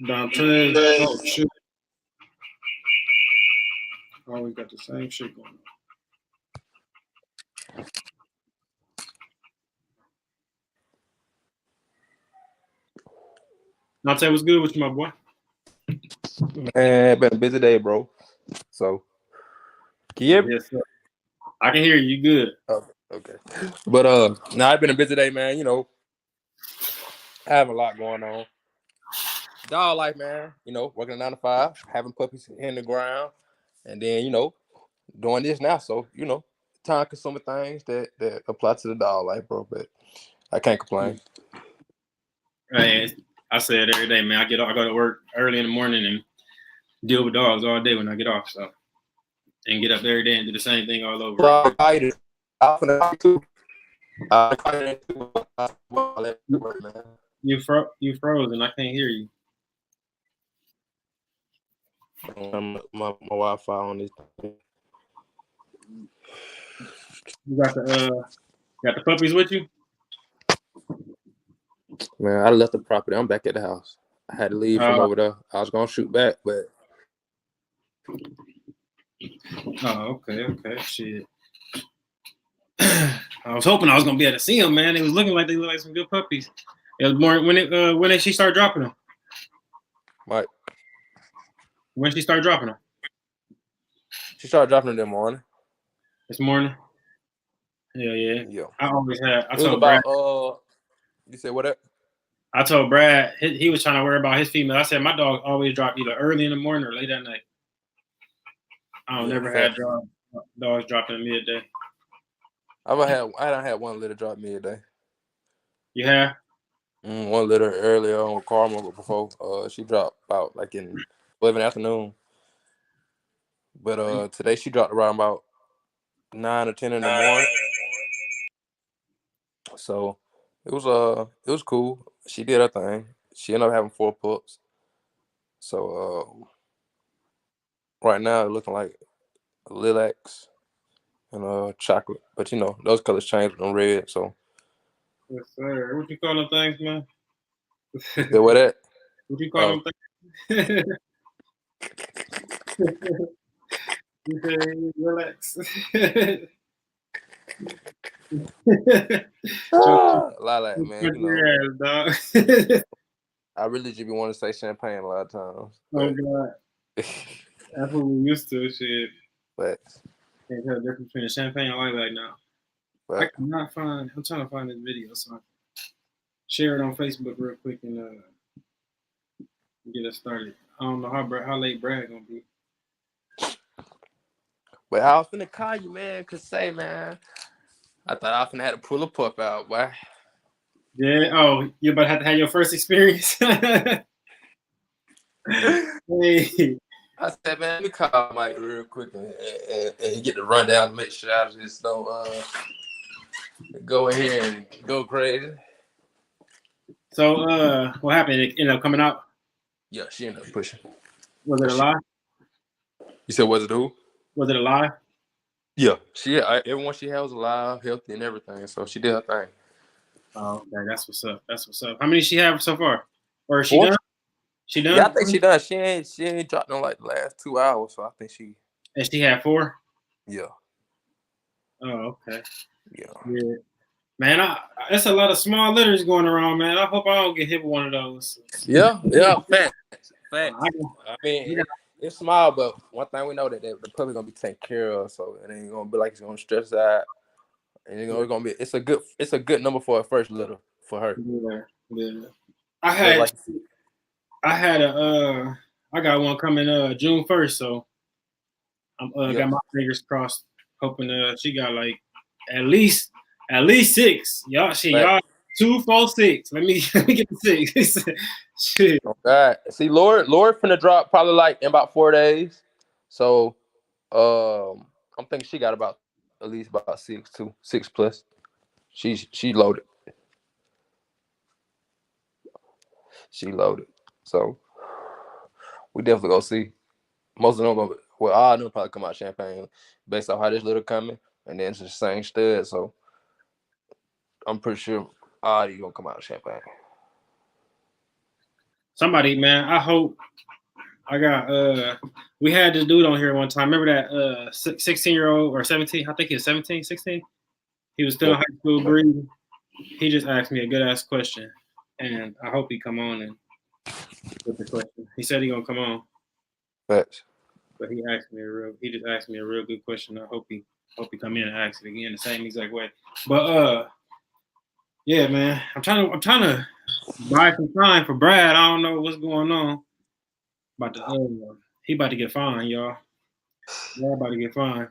Dante. Oh shit. Oh, we got the same shit going on. Dante, what's good with you, my boy? Man, been a busy day, bro. So, can you hear me? Yes, sir. I can hear you. You good? Oh, okay. But now it's been a busy day, man. You know, I have a lot going on. Dog life, man. You know, working a 9 to 5, having puppies in the ground, and then doing this now. So time consuming things that apply to the dog life, bro. But I can't complain. Hey, I say it every day, man. I go to work early in the morning and deal with dogs all day when I get off. So, and get up every day and do the same thing all over again. You frozen. I can't hear you. My Wi-Fi on this thing. You got the puppies with you? Man, I left the property. I'm back at the house. I had to leave from over there. I was gonna shoot back, but okay, shit. I was hoping I was gonna be able to see them, man. It was looking like they look like some good puppies. It was more when did she start dropping them? Right. When she started dropping them? She started dropping them this morning. This morning. Yeah. I always had. I it was told about Brad. You said what? I told Brad he was trying to worry about his female. I said my dog always drop either early in the morning or late at night. I don't never had dogs dropping midday. I don't have one litter drop midday. You have? One litter earlier on Karma before she dropped about like in 12 in the afternoon. But today she dropped around about 9 or 10 in the morning. So it was cool. She did her thing. She ended up having 4 pups. So right now it's looking like lilacs and chocolate. But those colors change with them red. So yes, sir. What you call them things, man? what that? What you call them things? You say relax. Lilac, man. Dog. I really just be wanting to say champagne a lot of times. Oh God. That's what we used to, shit. But can't tell the difference between champagne and lilac now. But I cannot find. I'm trying to find this video, so I can share it on Facebook real quick and get us started. I don't know how late Brad gonna be. But I was finna call you, man, cause say, man, I thought I was finna have to pull a pup out, boy. Yeah. Oh, you about to have your first experience. Hey. I said, man, let me call Mike real quick and get the rundown to make sure I just don't go ahead and go crazy. So, what happened? It ended up coming out? Yeah, she ended up pushing. Was it a lie? You said, was it who? Was it a lie? Yeah. Everyone she had was alive, healthy, and everything. So she did her thing. Oh, okay. That's what's up. How many she have so far? Or is she 4? done? She done? Yeah, I think she done. She ain't dropped in like the last 2 hours, so I think she. And she had 4? Yeah. Oh, okay. Yeah. Man, it's a lot of small litters going around, man. I hope I don't get hit with one of those. Yeah, facts. I mean, it's small, but one thing we know that the puppy gonna be taken care of, so it ain't gonna be like it's gonna stress out. And it's gonna be it's a good number for a first litter for her. Yeah. I got one coming June 1st, so I'm got my fingers crossed, hoping she got like at least 6. Y'all 2, 4, 6. Let me get the 6. Shit. Okay. See, Lord finna drop probably like in about 4 days. So I'm thinking she got about at least about 6 too. 6 plus. She loaded. She loaded. So we definitely gonna see. Most of them all of them probably come out champagne based on how this little coming, and then it's the same stud. So I'm pretty sure all these gonna come out champagne. somebody, man. I hope I got. We had this dude on here one time. Remember that 16-year-old or 17? I think he was 17, 16. He was still in high school breathing. He just asked me a good ass question, and I hope he come on and with the question. He said he gonna come on. Facts. But he just asked me a real good question. I hope he come in and ask it again the same exact way. But yeah, man, I'm trying to buy some time for Brad. I don't know what's going on. He about to get fined, y'all. Y'all about to get fined.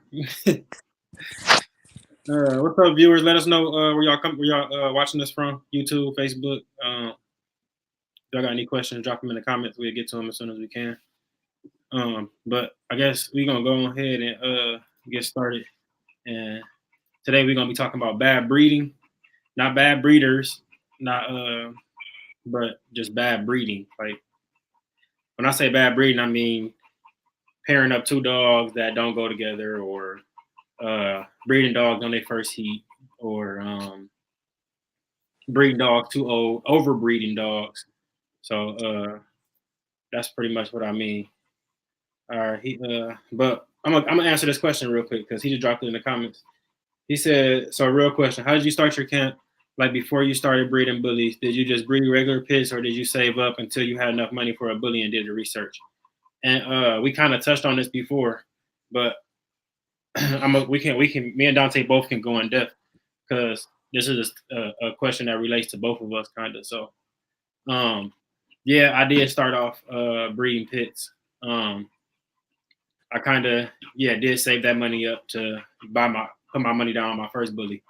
What's up, viewers? Let us know where y'all watching this from. YouTube, Facebook. If y'all got any questions, drop them in the comments. We'll get to them as soon as we can. But I guess we're gonna go ahead and get started. And today we're gonna be talking about bad breeding, not bad breeders, but just bad breeding. Like when I say bad breeding, I mean pairing up two dogs that don't go together, or breeding dogs on their first heat, or breeding dogs too old, overbreeding dogs. So that's pretty much what I mean. All right, but I'm gonna answer this question real quick because he just dropped it in the comments. He said, "So, real question: how did you start your camp? Like before you started breeding bullies, did you just breed regular pits, or did you save up until you had enough money for a bully and did the research?" And we kind of touched on this before, but we can me and Dante both can go in depth because this is a question that relates to both of us, kind of. So, yeah, I did start off breeding pits. I kind of did save that money up to put my money down on my first bully.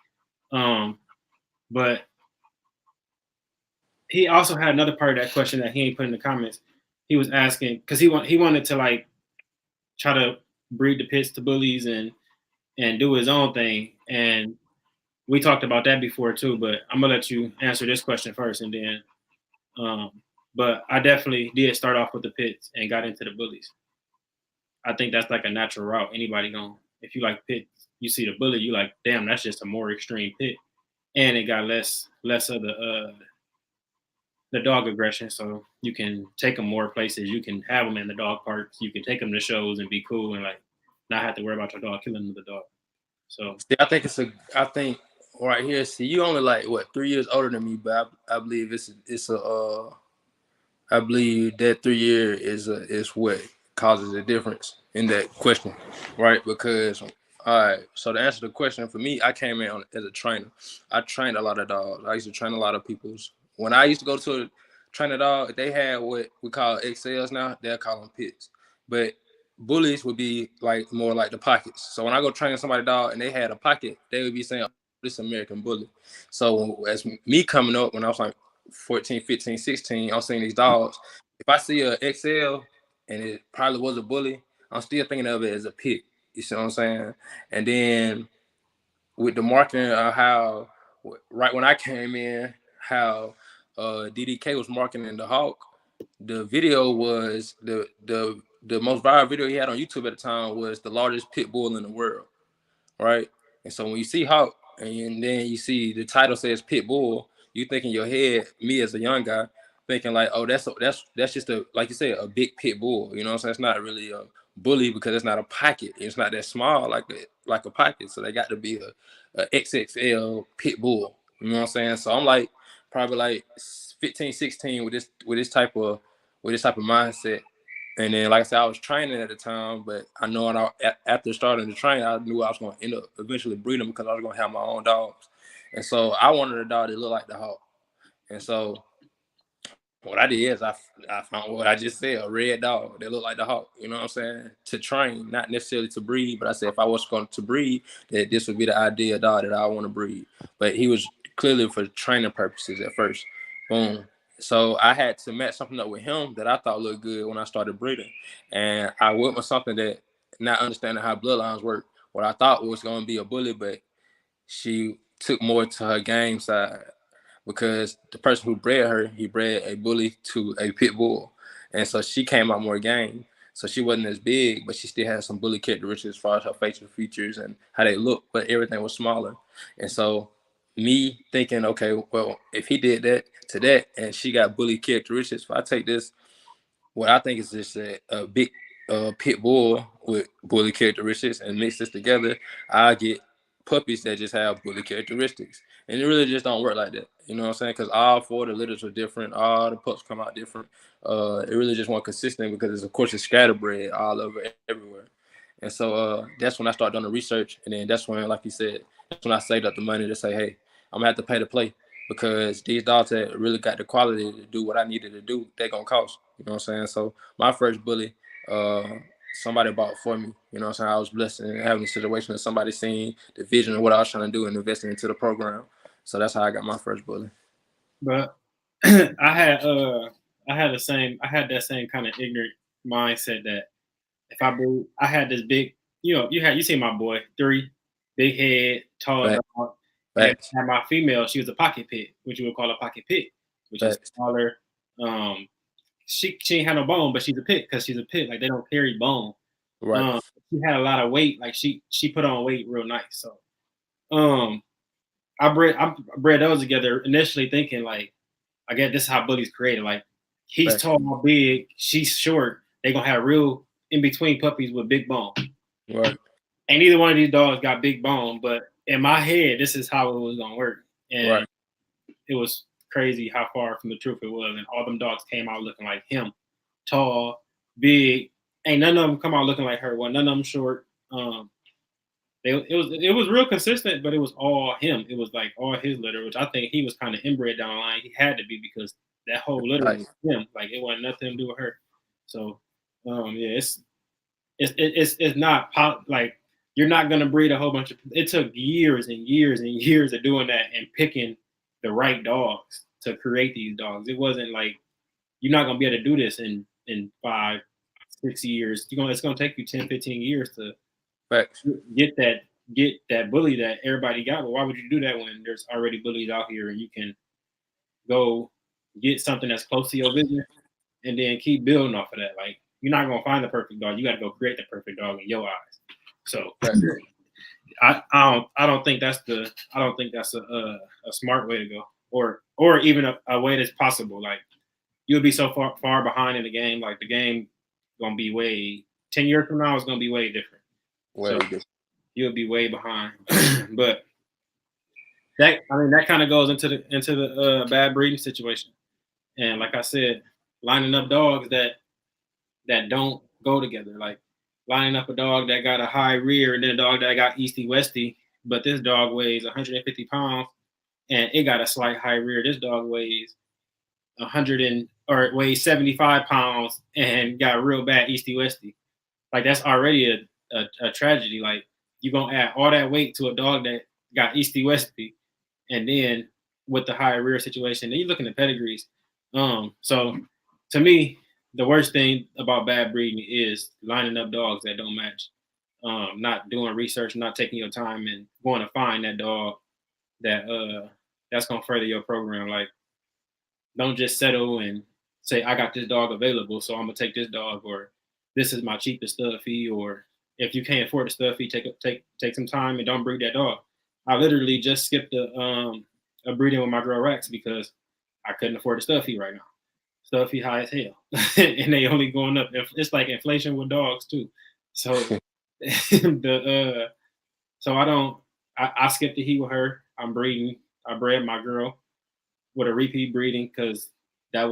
But he also had another part of that question that he ain't put in the comments. He was asking because he wanted to like try to breed the pits to bullies and do his own thing. And we talked about that before too. But I'm gonna let you answer this question first, and then. But I definitely did start off with the pits and got into the bullies. I think that's like a natural route. Anybody if you like pits, you see the bully, you like, damn, that's just a more extreme pit, and it got less of the dog aggression, so you can take them more places. You can have them in the dog parks. You can take them to shows and be cool and like not have to worry about your dog killing another dog. So I think right here. See, you only like what 3 years older than me, but I believe I believe that 3 year is what causes a difference in that question, right? Because all right, so to answer the question for me, I came in as a trainer. I trained a lot of dogs. I used to train a lot of people's. When I used to go to train a dog, they had what we call XLs now. They'll call them pits, but bullies would be like more like the pockets. So when I go train somebody dog and they had a pocket, they would be saying, oh, this American bully. So as me coming up when I was like 14, 15, 16, I'm seeing these dogs. If I see a XL and it probably was a bully, I'm still thinking of it as a pit. You see what I'm saying? And then with the marketing of how, right when I came in, how DDK was marketing the Hawk, the video was the most viral video he had on YouTube at the time was the largest pit bull in the world, right? And so when you see Hawk and then you see the title says pit bull, you think in your head, me as a young guy, thinking like, oh, that's just a, like you said, a big pit bull. You know what I'm saying? It's not really a bully because it's not a pocket. It's not that small like a pocket. So they got to be a XXL pit bull. You know what I'm saying? So I'm like probably like 15, 16 with this type of mindset. And then, like I said, I was training at the time, but I know after starting to train, I knew I was going to end up eventually breeding because I was going to have my own dogs. And so I wanted a dog that looked like the Hawk. And so what I did is I found what I just said, a red dog that looked like the Hawk, you know what I'm saying, to train, not necessarily to breed. But I said if I was going to breed, that this would be the ideal dog that I want to breed. But he was clearly for training purposes at first. Boom. So I had to match something up with him that I thought looked good when I started breeding. And I went with something that, not understanding how bloodlines work, what I thought was going to be a bully, but she took more to her game side because the person who bred her, he bred a bully to a pit bull. And so she came out more game. So she wasn't as big, but she still had some bully characteristics as far as her facial features and how they look, but everything was smaller. And so me thinking, okay, well, if he did that, to that, and she got bully characteristics. If I take this, what I think is just a big pit bull with bully characteristics and mix this together, I get puppies that just have bully characteristics. And it really just don't work like that. You know what I'm saying? Because all 4 of the litters are different. All the pups come out different. It really just wasn't consistent because, of course, it's scatterbred all over everywhere. And so that's when I started doing the research. And then that's when, like you said, that's when I saved up the money to say, hey, I'm going to have to pay to play because these dogs that really got the quality to do what I needed to do, they're going to cost. You know what I'm saying? So my first bully, somebody bought for me. You know what I'm saying? I was blessed in having a situation that somebody seen the vision of what I was trying to do and investing into the program. So that's how I got my first bully. But I had that same kind of ignorant mindset that if I had this big, you see my boy, 3, big head, tall dog, and had my female, she was a pocket pit, which you would call a pocket pit, which is smaller. She ain't had no bone, but she's a pit because she's a pit. Like they don't carry bone. Right. She had a lot of weight. Like she put on weight real nice. So, I bred those together initially thinking like, I guess this is how bullies created. Like he's tall, big, she's short. They gonna have real in between puppies with big bone. Right. And neither one of these dogs got big bone, but in my head, this is how it was gonna work. And it was crazy how far from the truth it was. And all them dogs came out looking like him, tall, big. Ain't none of them come out looking like her. Well, none of them short. It was real consistent, but it was all him. It was like all his litter, which I think he was kind of inbred down the line. He had to be because that whole litter was him. Like it wasn't nothing to do with her. So, yeah, it's not like you're not gonna breed a whole bunch of. It took years and years and years of doing that and picking the right dogs to create these dogs. It wasn't like you're not gonna be able to do this in 5, 6 years. It's gonna take you 10, 15 years to get that bully that everybody got. But why would you do that when there's already bullies out here and you can go get something that's close to your vision and then keep building off of that? Like you're not gonna find the perfect dog. You got to go create the perfect dog in your eyes. So I don't think that's a smart way to go, or even a way that's possible. Like you'll be so far behind in the game. Like the game gonna be way 10 years from now. It's gonna be way different. You'll be way behind. But that kind of goes into the bad breeding situation. And like I said, lining up dogs that don't go together. Like lining up a dog that got a high rear and then a dog that got easty westy, but this dog weighs 150 pounds and it got a slight high rear. This dog weighs 75 pounds and got real bad easty westy. Like that's already a tragedy. Like you're gonna add all that weight to a dog that got easty westy, and then with the high rear situation, then you look at the pedigrees. So to me, the worst thing about bad breeding is lining up dogs that don't match. Not doing research, not taking your time and going to find that dog that's gonna further your program. Like don't just settle and say, I got this dog available, so I'm gonna take this dog, or this is my cheapest stud fee, or if you can't afford the stud fee, take some time and don't breed that dog. I literally just skipped a breeding with my girl Rex because I couldn't afford the stud fee right now. Stud fee high as hell, and they only going up. It's like inflation with dogs too. So I skipped the heat with her. I'm breeding. I bred my girl with a repeat breeding because I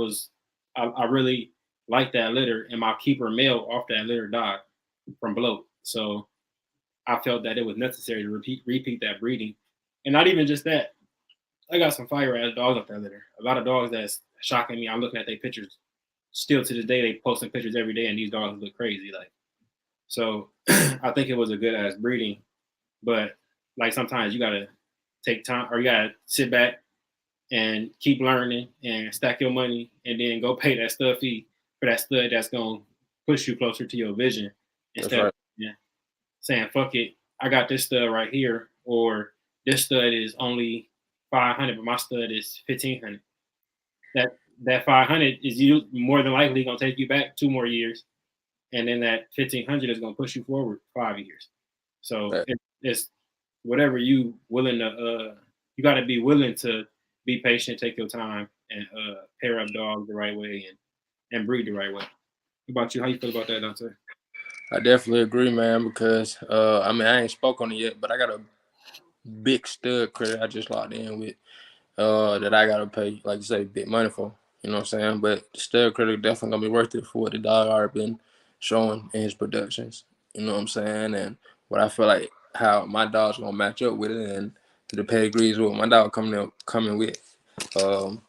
really liked that litter, and my keeper male off that litter died from bloat. So I felt that it was necessary to repeat that breeding. And not even just that, I got some fire ass dogs off that litter. A lot of dogs that's shocking me. I'm looking at their pictures. Still to this day, they posting pictures every day, and these dogs look crazy. Like, so I think it was a good ass breeding. But like sometimes you gotta take time, or you gotta sit back and keep learning and stack your money, and then go pay that stud fee for that stud that's gonna push you closer to your vision instead of saying, fuck it, I got this stud right here, or this stud is only 500, but my stud is 1,500. That 500 is you more than likely gonna take you back 2 more years, and then that 1,500 is gonna push you forward 5 years. So it's whatever you willing to. You got to be willing to be patient, take your time, and pair up dogs the right way and breed the right way. What about you? How you feel about that, Dante? I definitely agree, man, because I mean I ain't spoke on it yet, but I got a big stud critter I just locked in with that I gotta pay, like you say, big money for. You know what I'm saying? But the stud critter definitely gonna be worth it for what the dog already been showing in his productions. You know what I'm saying? And what I feel like how my dog's gonna match up with it and to the pedigrees what my dog coming with. Um,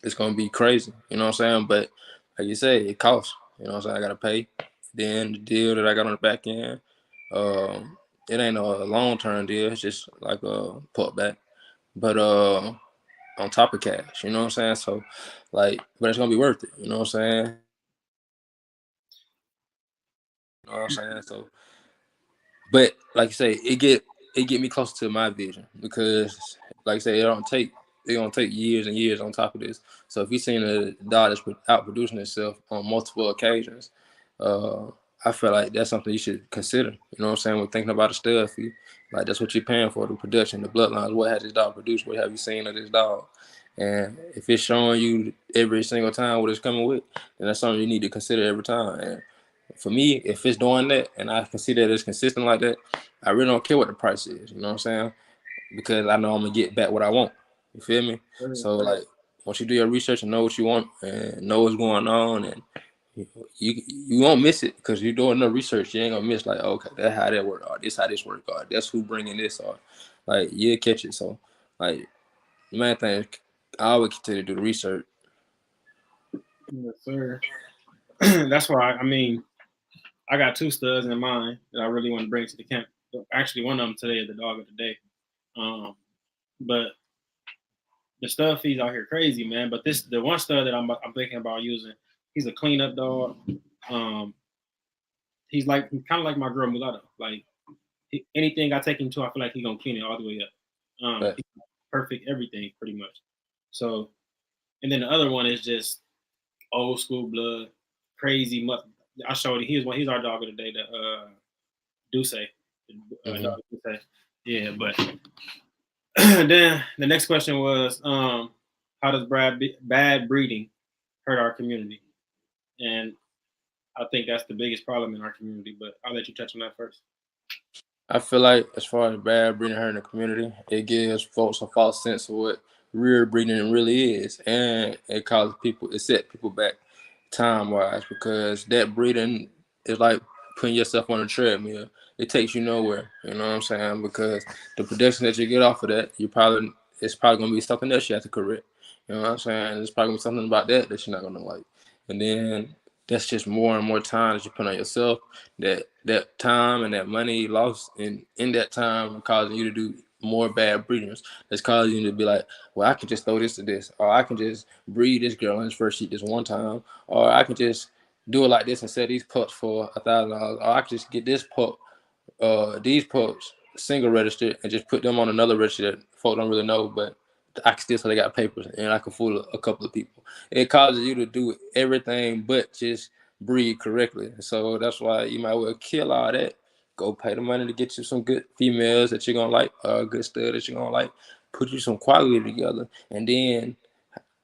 it's gonna be crazy. You know what I'm saying? But like you say, it costs. You know what I'm saying? I gotta pay. Then the deal that I got on the back end, it ain't a long term deal. It's just like a putback. But on top of cash, you know what I'm saying? So like, but it's gonna be worth it. You know what I'm saying? You know what I'm saying? So, but like you say, it get me closer to my vision because, like I say, it gonna take years and years on top of this. So if you seen a dog that's out producing itself on multiple occasions, uh, I feel like that's something you should consider. You know what I'm saying? When thinking about a stud fee, like that's what you're paying for, the production, the bloodlines. What has this dog produced? What have you seen of this dog? And if it's showing you every single time what it's coming with, then that's something you need to consider every time. And for me, if it's doing that and I can see that it's consistent like that, I really don't care what the price is. You know what I'm saying? Because I know I'm gonna get back what I want. You feel me? So like, once you do your research and know what you want and know what's going on, and you won't miss it because you're doing no research. You ain't gonna miss like, okay, that's how that work, or this how this work, or that's who bringing this, or like you'll catch it. So like the main thing is I always continue to do the research. Yes, sir. That's why I mean I got two studs in mind that I really want to bring to the camp. Actually, one of them today is the dog of the day. But the stud fees out here crazy, man. But the one stud that I'm thinking about using, he's a cleanup dog. Um, he's kind of like my girl Mulatto. Like anything I take him to, I feel like he's gonna clean it all the way up. But He's perfect everything pretty much. So, and then the other one is just old school blood, crazy. I showed you. He's our dog of the day. The Duce, dog Duce. Yeah, but then the next question was, how does bad breeding hurt our community? And I think that's the biggest problem in our community. But I'll let you touch on that first. I feel like as far as bad breeding her in the community, it gives folks a false sense of what real breeding really is, and it set people back time wise because that breeding is like putting yourself on a treadmill. It takes you nowhere. You know what I'm saying? Because the production that you get off of that, it's probably gonna be something else you have to correct. You know what I'm saying? It's probably gonna be something about that you're not gonna like, and then that's just more and more time that you put on yourself. That time and that money lost in that time causing you to do more bad breedings. That's causing you to be like, well, I can just throw this to this, or I can just breed this girl on his first sheet this one time, or I can just do it like this and sell these pups for $1,000, or I can just get this pup, these pups single registered and just put them on another register that folks don't really know, but I can still say they got papers and I can fool a couple of people. It causes you to do everything but just breed correctly. So that's why you might well kill all that. Go pay the money to get you some good females that you're gonna like, or a good stud that you're gonna like. Put you some quality together, and then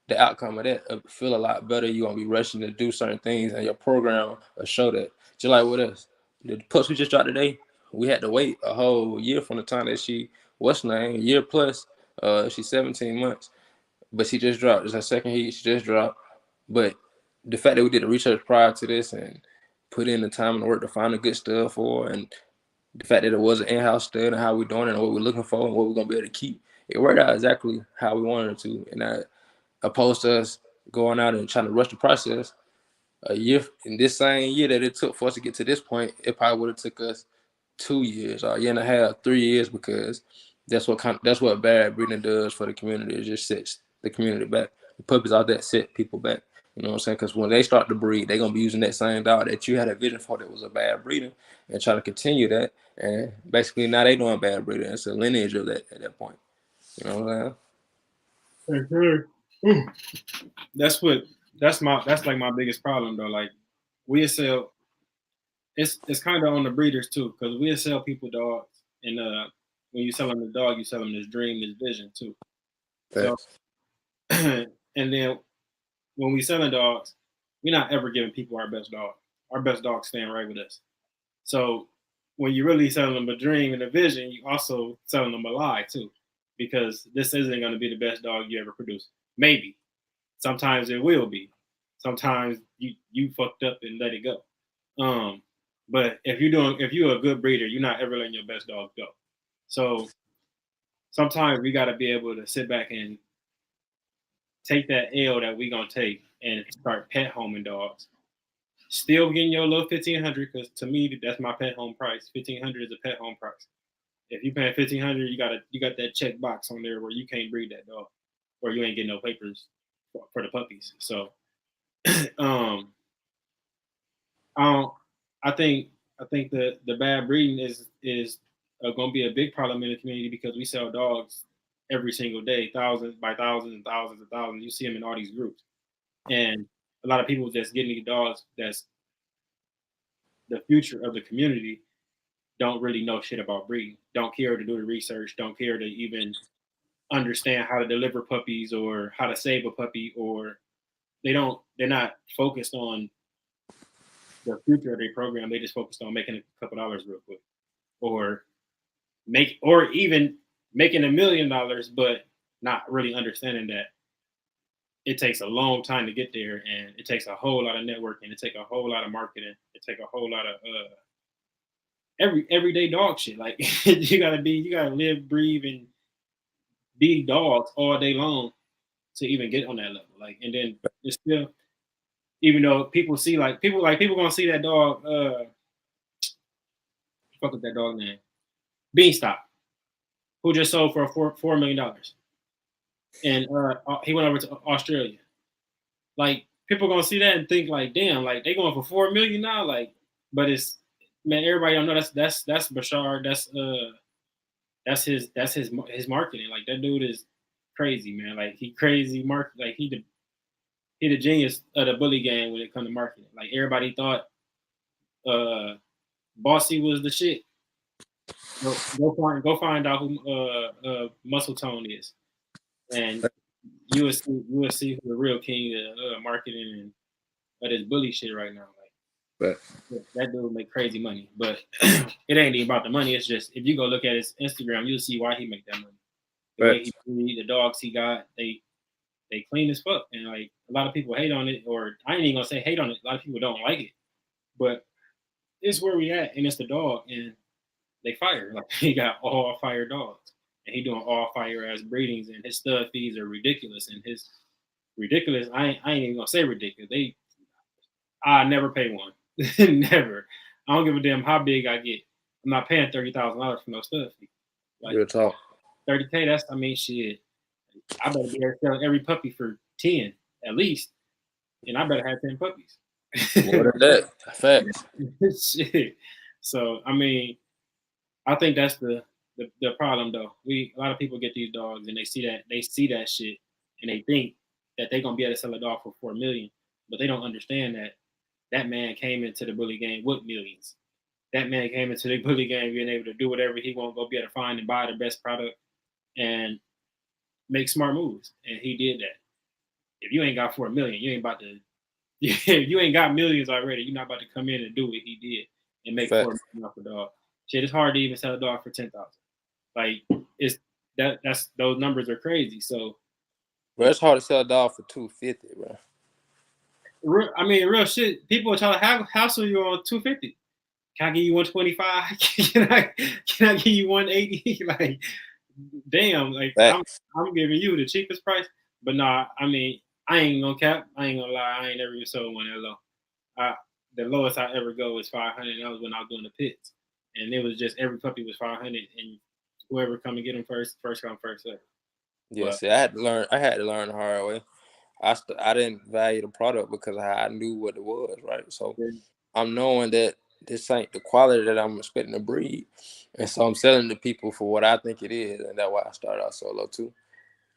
the outcome of that feel a lot better. You're gonna be rushing to do certain things, and your program will show that. Just like with us, the pups we just dropped today, we had to wait a whole year from the time that what's her name, a year plus. She's 17 months, but she just dropped. It's her second heat. She just dropped, but the fact that we did the research prior to this and put in the time and the work to find a good stud for, and the fact that it was an in-house stud and how we're doing it and what we're looking for and what we're gonna be able to keep, it worked out exactly how we wanted it to. And that opposed to us going out and trying to rush the process, a year in this same year that it took for us to get to this point, it probably would have took us 2 years or a year and a half, 3 years, because that's what bad breeding does for the community. It just sets the community back. The puppies out there set people back. You know what I'm saying? Because when they start to breed, they're gonna be using that same dog that you had a vision for that was a bad breeding and try to continue that. And basically now they doing bad breeding. It's a lineage of that at that point. You know what I'm Okay. That's what that's like my biggest problem though. Like we sell it's kind of on the breeders too because we sell people dogs and when you sell them the dog you sell them this dream this vision too. So, and then when we selling dogs, we're not ever giving people our best dog. Our best dogs stand right with us. So when you're really selling them a dream and a vision, you also selling them a lie too, because this isn't going to be the best dog you ever produce. Maybe sometimes it will be. Sometimes you fucked up and let it go. But if you're a good breeder, you're not ever letting your best dog go. So sometimes we got to be able to sit back and take that L that we gonna take and start pet homing dogs. Still getting your little 1,500 because to me that's my pet home price. 1,500 is a pet home price. If you pay 1,500, you got that check box on there where you can't breed that dog, or you ain't getting no papers for the puppies. So, I don't, I think the bad breeding is going to be a big problem in the community because we sell dogs every single day, thousands by thousands and thousands and thousands. You see them in all these groups, and a lot of people just getting these dogs that's the future of the community don't really know shit about breeding, don't care to do the research, don't care to even understand how to deliver puppies or how to save a puppy, or they're not focused on the future of their program. They just focused on making a couple dollars real quick, or even making $1 million, but not really understanding that it takes a long time to get there, and it takes a whole lot of networking, it takes a whole lot of marketing, it takes a whole lot of everyday dog shit. Like you gotta live, breathe, and be dogs all day long to even get on that level. Like, and then it's still, even though people gonna see that dog. Fuck with that dog name, Beanstalk, who just sold for $4 million, and he went over to Australia. Like people gonna see that and think like, damn, like they going for $4 million now. Like, but it's, man, everybody don't know that's Bashar. That's his marketing. Like that dude is crazy, man. Like he crazy market. Like he the genius of the bully game when it comes to marketing. Like everybody thought Bossy was the shit. Go find out who Muscle Tone is, and you will see who the real king of marketing and of this bully shit right now. Like, that dude make crazy money, but it ain't even about the money. It's just if you go look at his Instagram, you'll see why he make that money. The way he breed, the dogs he got, they clean as fuck, and like a lot of people hate on it, or I ain't even gonna say hate on it. A lot of people don't like it, but it's where we at, and it's the dog, and they fire. Like he got all fire dogs, and he doing all fire ass breedings, and his stud fees are ridiculous, and his ridiculous. I ain't even gonna say ridiculous. I never pay one, never. I don't give a damn how big I get. I'm not paying $30,000 for no stud fee. Like, real talk. 30K. That's, I mean, shit. I better be there selling every puppy for 10 at least, and I better have 10 puppies. More than that, facts. Shit. So I mean, I think that's the problem though. A lot of people get these dogs and they see that shit and they think that they're gonna be able to sell a dog for $4 million, but they don't understand that man came into the bully game with millions. That man came into the bully game being able to do whatever he want, go be able to find and buy the best product and make smart moves, and he did that. If you ain't got $4 million, you ain't about to. If you ain't got millions already, you're not about to come in and do what he did and make $4 million off a dog. Shit, it's hard to even sell a dog for 10,000. Like it's that's those numbers are crazy. So, bro, it's hard to sell a dog for $250, bro. I mean, real shit. People are trying to hassle you on $250. Can I give you $125? Can I give you $180? Like, damn. Like I'm giving you the cheapest price. But nah, I mean, I ain't gonna cap. I ain't gonna lie. I ain't never even sold one that low. The lowest I ever go was 500. That was when I was doing the pits, and it was just every puppy was 500, and whoever come and get them first come first serve. Yeah, see, I had to learn the hard way. I didn't value the product because I knew what it was, right? So I'm knowing that this ain't the quality that I'm expecting to breed, and so I'm selling to people for what I think it is, and that's why I started out so low too.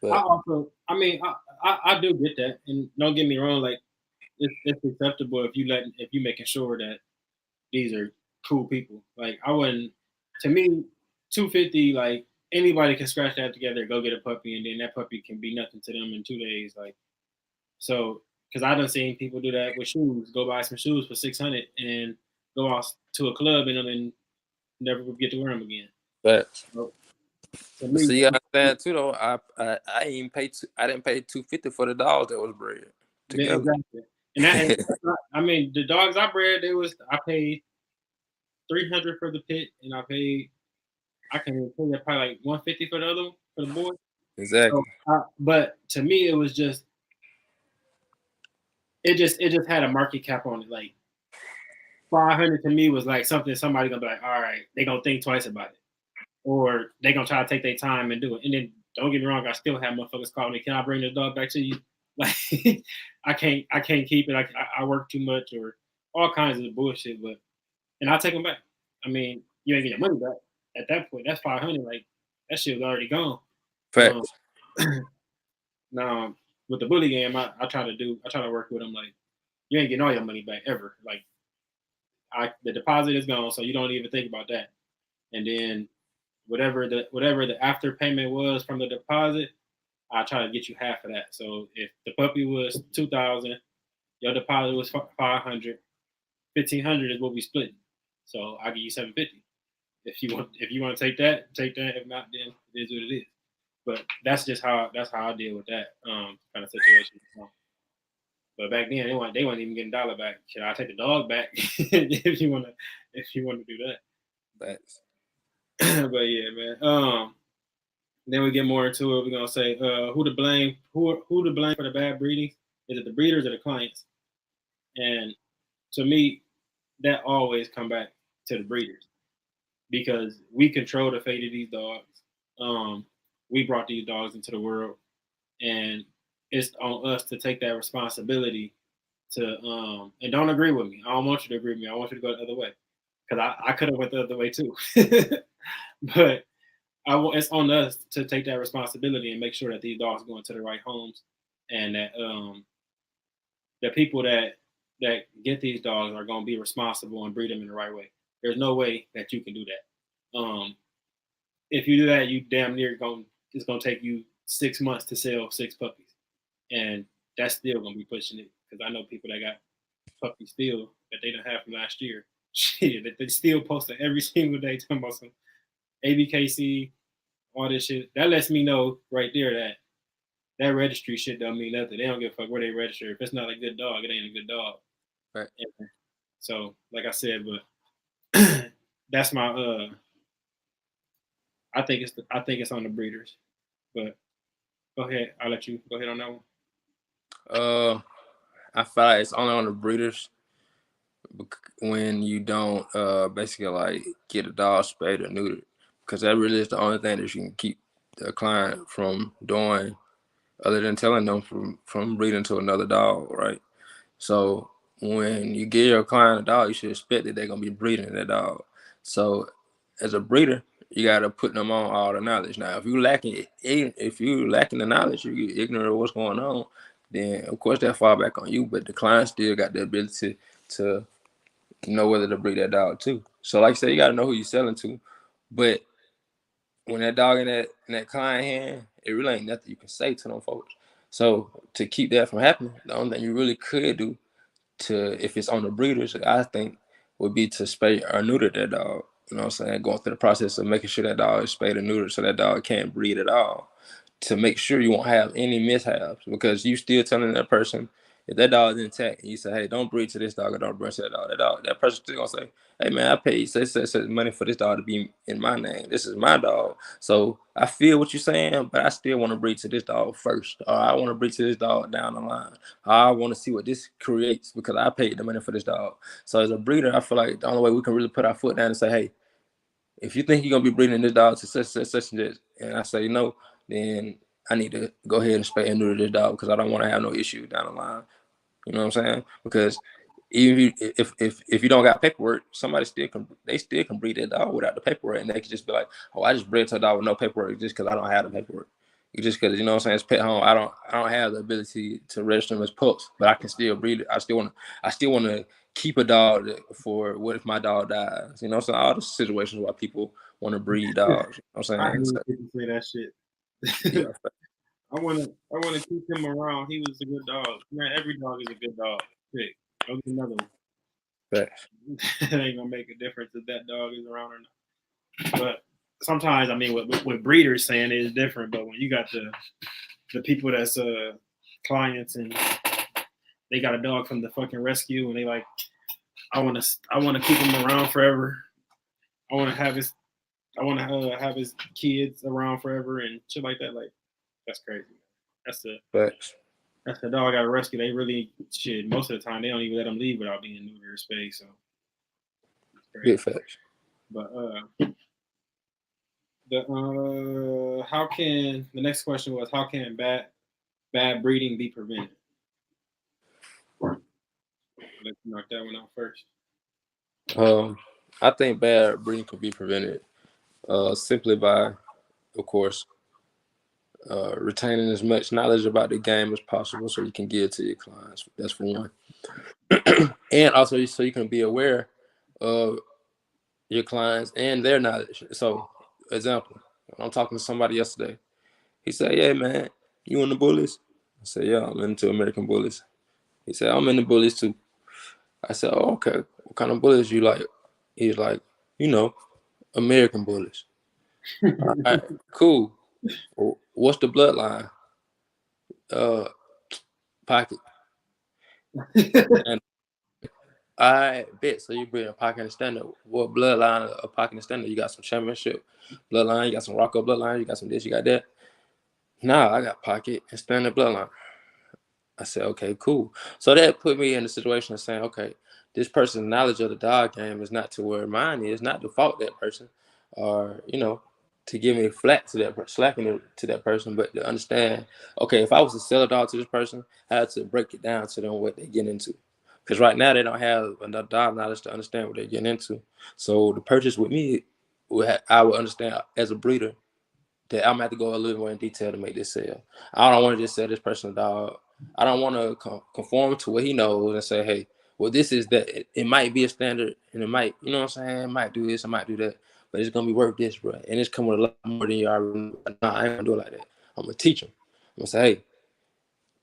But I do get that, and don't get me wrong, like it's acceptable if you making sure that these are cool people. Like I wouldn't, to me, $250, like anybody can scratch that together, go get a puppy, and then that puppy can be nothing to them in 2 days. Like, so, because I done seen people do that with shoes, go buy some shoes for 600 and go out to a club and then never get to wear them again. But so, to but me, see, I understand too though. I didn't pay $250 for the dogs that was bred together. exactly. And I mean, the dogs I bred, I paid 300 for the pit, and I can pay that probably like 150 for the other one, for the boy. Exactly. So, but to me, it was just it just had a market cap on it. Like 500 to me was like something somebody gonna be like, all right, they gonna think twice about it, or they gonna try to take their time and do it. And then don't get me wrong, I still have motherfuckers call me, can I bring this dog back to you? Like I can't keep it. I work too much or all kinds of bullshit. But and I'll take them back. I mean, you ain't get your money back at that point. That's 500. Like that shit was already gone. Facts. Now with the bully game, I try to work with them like you ain't getting all your money back ever. Like the deposit is gone, so you don't even think about that. And then whatever the after payment was from the deposit, I try to get you half of that. So if the puppy was 2,000, your deposit was 500, 1,500 is what we split. So I give you 750. If you want to take that, take that. If not, then it is what it is. But that's how I deal with that kind of situation. But back then they weren't even getting $1 back. Should I take the dog back if you want to do that? Facts. But yeah, man. Then we get more into it. We're gonna say who to blame for the bad breeding. Is it the breeders or the clients? And to me, that always come back to the breeders because we control the fate of these dogs. We brought these dogs into the world, and it's on us to take that responsibility to and don't agree with me. I don't want you to agree with me. I want you to go the other way because I could have went the other way too. But it's on us to take that responsibility and make sure that these dogs go into the right homes, and that the people that get these dogs are going to be responsible and breed them in the right way. There's no way that you can do that. If you do that, you damn near it's going to take you 6 months to sell 6 puppies, and that's still going to be pushing it because I know people that got puppies still that they don't have from last year. Shit, that they still posting every single day talking about some ABKC, all this shit. That lets me know right there that registry shit don't mean nothing. They don't give a fuck where they register. If it's not a good dog, it ain't a good dog. Right. And so, like I said, but that's my I think it's on the breeders. But go ahead. I'll let you go ahead on that one. I feel like it's only on the breeders when you don't basically like get a dog spayed or neutered, because that really is the only thing that you can keep the client from doing, other than telling them from breeding to another dog, right? So when you give your client a dog, you should expect that they're gonna be breeding that dog. So as a breeder, you gotta put them on all the knowledge. Now, if you lacking the knowledge, you're ignorant of what's going on, then of course that fall back on you. But the client still got the ability to know whether to breed that dog too. So like I said, you gotta know who you're selling to. But when that dog in that client hand, it really ain't nothing you can say to them folks. So to keep that from happening, the only thing you really could do if it's on the breeders, I think, would be to spay or neuter that dog. You know what I'm saying? Going through the process of making sure that dog is spayed or neutered so that dog can't breed at all, to make sure you won't have any mishaps, because you still telling that person, if that dog is intact and you say, hey, don't breed to this dog or don't breed to that dog, that person still gonna say, hey man, I paid say money for this dog to be in my name. This is my dog. So I feel what you're saying, but I still want to breed to this dog first. Or I want to breed to this dog down the line. Or I want to see what this creates because I paid the money for this dog. So as a breeder, I feel like the only way we can really put our foot down and say, hey, if you think you're gonna be breeding this dog to such and this, and I say no, then I need to go ahead and spay and neuter this dog because I don't want to have no issue down the line. You know what I'm saying? Because even if you don't got paperwork, somebody still can breed that dog without the paperwork, and they can just be like, oh, I just bred to a dog with no paperwork just because I don't have the paperwork. Just because, you know what I'm saying, it's pet home. I don't have the ability to register them as pups, but I can still breed it. I still want to keep a dog for what if my dog dies? You know, so all the situations why people want to breed dogs. You know what I I'm hate saying? when people say that shit. Yeah, I wanna keep him around. He was a good dog. Man, every dog is a good dog. Pick. Go get another one. facts. It ain't gonna make a difference if that dog is around or not. But sometimes, I mean, what breeders saying is different. But when you got the people that's clients and they got a dog from the fucking rescue and they like, I wanna keep him around forever. I wanna have his have his kids around forever and shit like that. Like that's crazy. That's the Facts. That's the dog got rescued. They really shit. Most of the time, they don't even let them leave without being neutered or spayed. So it's crazy. Big facts. But how can the next question was how can bad breeding be prevented? Let's knock that one out first. I think bad breeding can be prevented simply by, of course, retaining as much knowledge about the game as possible so you can give it to your clients. That's for one. And also so you can be aware of your clients and their knowledge. So, example, I'm talking to somebody yesterday. He said, "Yeah, man, you in the bullies?" I said, "Yeah, I'm into American bullies." He said, "I'm in the bullies too." I said, "Oh, okay. What kind of bullies you like?" He's like, American bullies. All right, cool. Well, what's the bloodline? Uh, Pocket. And I bet. So you bring a Pocket and Standard. What bloodline of Pocket and Standard? You got some championship bloodline. You got some Rocco bloodline. You got some this. You got that. Nah, I got Pocket and Standard bloodline. I said, okay, cool. So that put me in the situation of saying, okay, this person's knowledge of the dog game is not to where mine is, not to fault that person, or to give me flat to that slacking it to that person, but to understand, okay, if I was to sell a dog to this person, I had to break it down to them what they get into. Because right now they don't have enough dog knowledge to understand what they're getting into. So the purchase with me, I would understand as a breeder that I'm gonna have to go a little more in detail to make this sale. I don't want to just sell this person a dog. I don't want to conform to what he knows and say, hey, well, this is that. It might be a standard, and it might, you know what I'm saying? It might do this, it might do that, but it's gonna be worth this, bro. And it's coming a lot more than you already know. Nah, I ain't gonna do it like that. I'm gonna teach him. I'm gonna say, hey,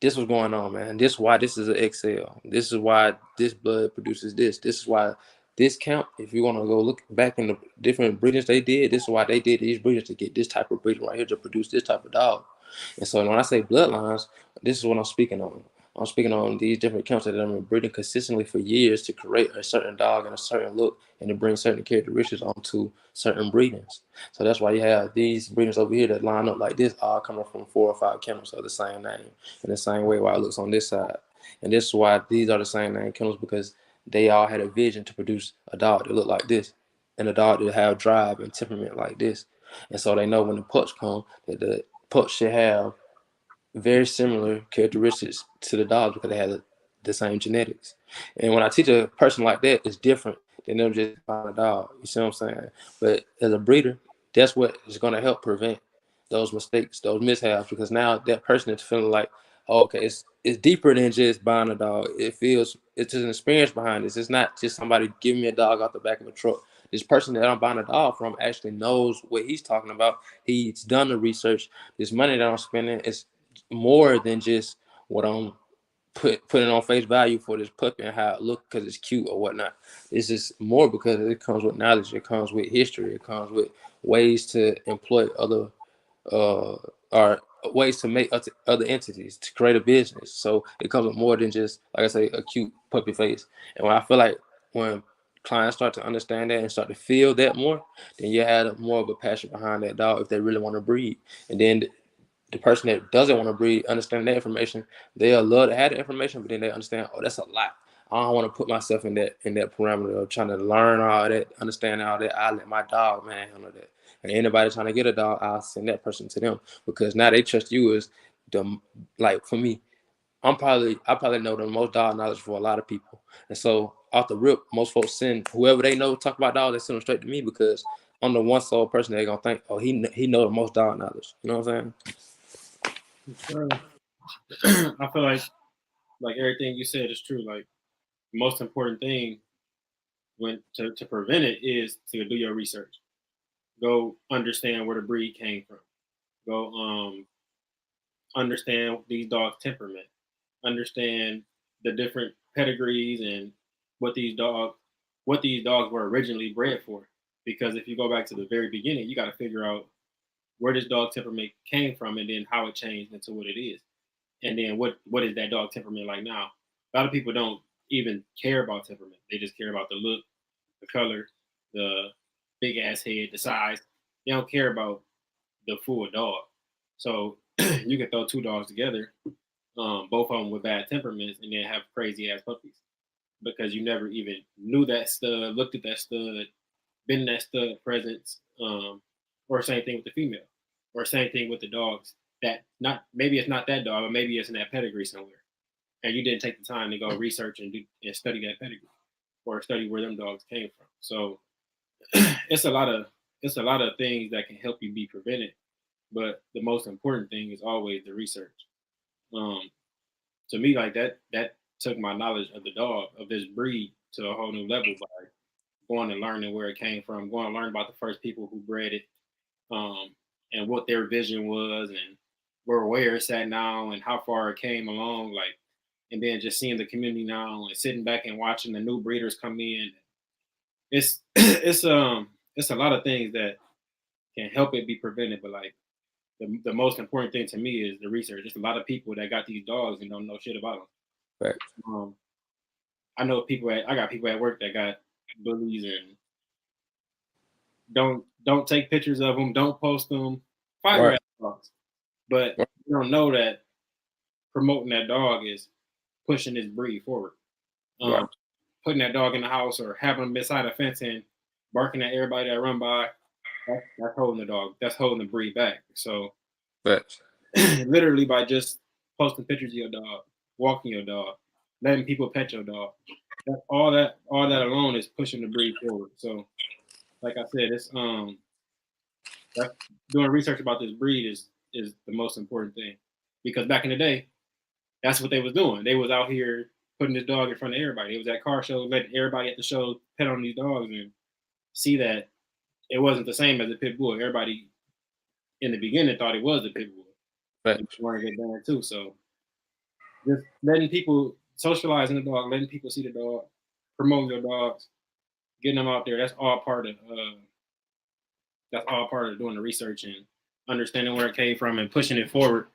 this was going on, man. This is why this is an XL. This is why this blood produces this. This is why this count, if you want to go look back in the different breedings they did, this is why they did these breedings to get this type of breeding right here to produce this type of dog. And so when I say bloodlines, this is what I'm speaking on. I'm speaking on these different counts that I've been breeding consistently for years to create a certain dog and a certain look and to bring certain characteristics onto certain breedings. So that's why you have these breedings over here that line up like this, all coming from 4 or 5 kennels of the same name in the same way while it looks on this side. And this is why these are the same name kennels, because they all had a vision to produce a dog that looked like this and a dog that have drive and temperament like this. And so they know when the pups come that the pups should have very similar characteristics to the dogs because they have the same genetics. And when I teach a person like that, it's different than them just buying a dog. You see what I'm saying? But as a breeder, that's what is going to help prevent those mistakes, those mishaps, because now that person is feeling like, oh, okay, it's deeper than just buying a dog. It's an experience behind this. It's not just somebody giving me a dog off the back of a truck. This person that I'm buying a dog from actually knows what he's talking about. He's done the research. This money that I'm spending is more than just what I'm putting on face value for this puppy and how it looks because it's cute or whatnot. It's just more because it comes with knowledge. It comes with history. It comes with ways to employ other or ways to make other entities to create a business. So it comes with more than just, like I say, a cute puppy face. And when I feel like when clients start to understand that and start to feel that more, then you have more of a passion behind that dog if they really want to breed. And then the person that doesn't want to breed, understand that information, they'll love to have the information, but then they understand, oh, that's a lot. I don't want to put myself in that parameter of trying to learn all that, understand all that. I let my dog man handle that. And anybody trying to get a dog, I'll send that person to them because now they trust you as the, like for me, I probably know the most dog knowledge for a lot of people. And so off the rip, most folks send whoever they know talk about dogs, they send them straight to me because I'm the one sole person they're gonna think, oh, he know the most dog knowledge. You know what I'm saying? I feel like everything you said is true. Like the most important thing when to prevent it is to do your research. Go understand where the breed came from. Go understand these dogs' temperament. Understand the different pedigrees and what these dogs were originally bred for. Because if you go back to the very beginning, you got to figure out where this dog temperament came from and then how it changed into what it is. And then what is that dog temperament like now? A lot of people don't even care about temperament. They just care about the look, the color, the big ass head, the size. They don't care about the full dog. So you can throw two dogs together, both of them with bad temperaments, and then have crazy ass puppies because you never even knew that stud, looked at that stud, been in that stud presence, or same thing with the female, or same thing with the dogs. That not maybe it's not that dog, but maybe it's in that pedigree somewhere, and you didn't take the time to go research and study that pedigree or study where them dogs came from. So it's a lot of things that can help you be prevented, but the most important thing is always the research. Um, to me, like that took my knowledge of the dog of this breed to a whole new level by going and learning where it came from, going and learn about the first people who bred it, and what their vision was, and where it's at now, and how far it came along. Like, and then just seeing the community now and sitting back and watching the new breeders come in. It's it's a lot of things that can help it be prevented, but like the most important thing to me is the research. There's a lot of people that got these dogs and don't know shit about them. Right. I know I got people at work that got bullies and don't take pictures of them, don't post them, fire Right. at dogs. But you don't know that promoting that dog is pushing this breed forward. Right. Putting that dog in the house or having them beside a fence and barking at everybody that run by, that's holding the dog. That's holding the breed back. So literally by just posting pictures of your dog, walking your dog, letting people pet your dog, all that alone is pushing the breed forward. So like I said, it's that's doing research about this breed is the most important thing. Because back in the day, that's what they was doing. They was out here putting this dog in front of everybody. It was at car shows, letting everybody at the show pet on these dogs and see that it wasn't the same as a pit bull. Everybody in the beginning thought it was a pit bull. Right. And wanted to get banned too. So just letting people socializing the dog, letting people see the dog, promoting your dogs, getting them out there. That's all part of doing the research and understanding where it came from and pushing it forward.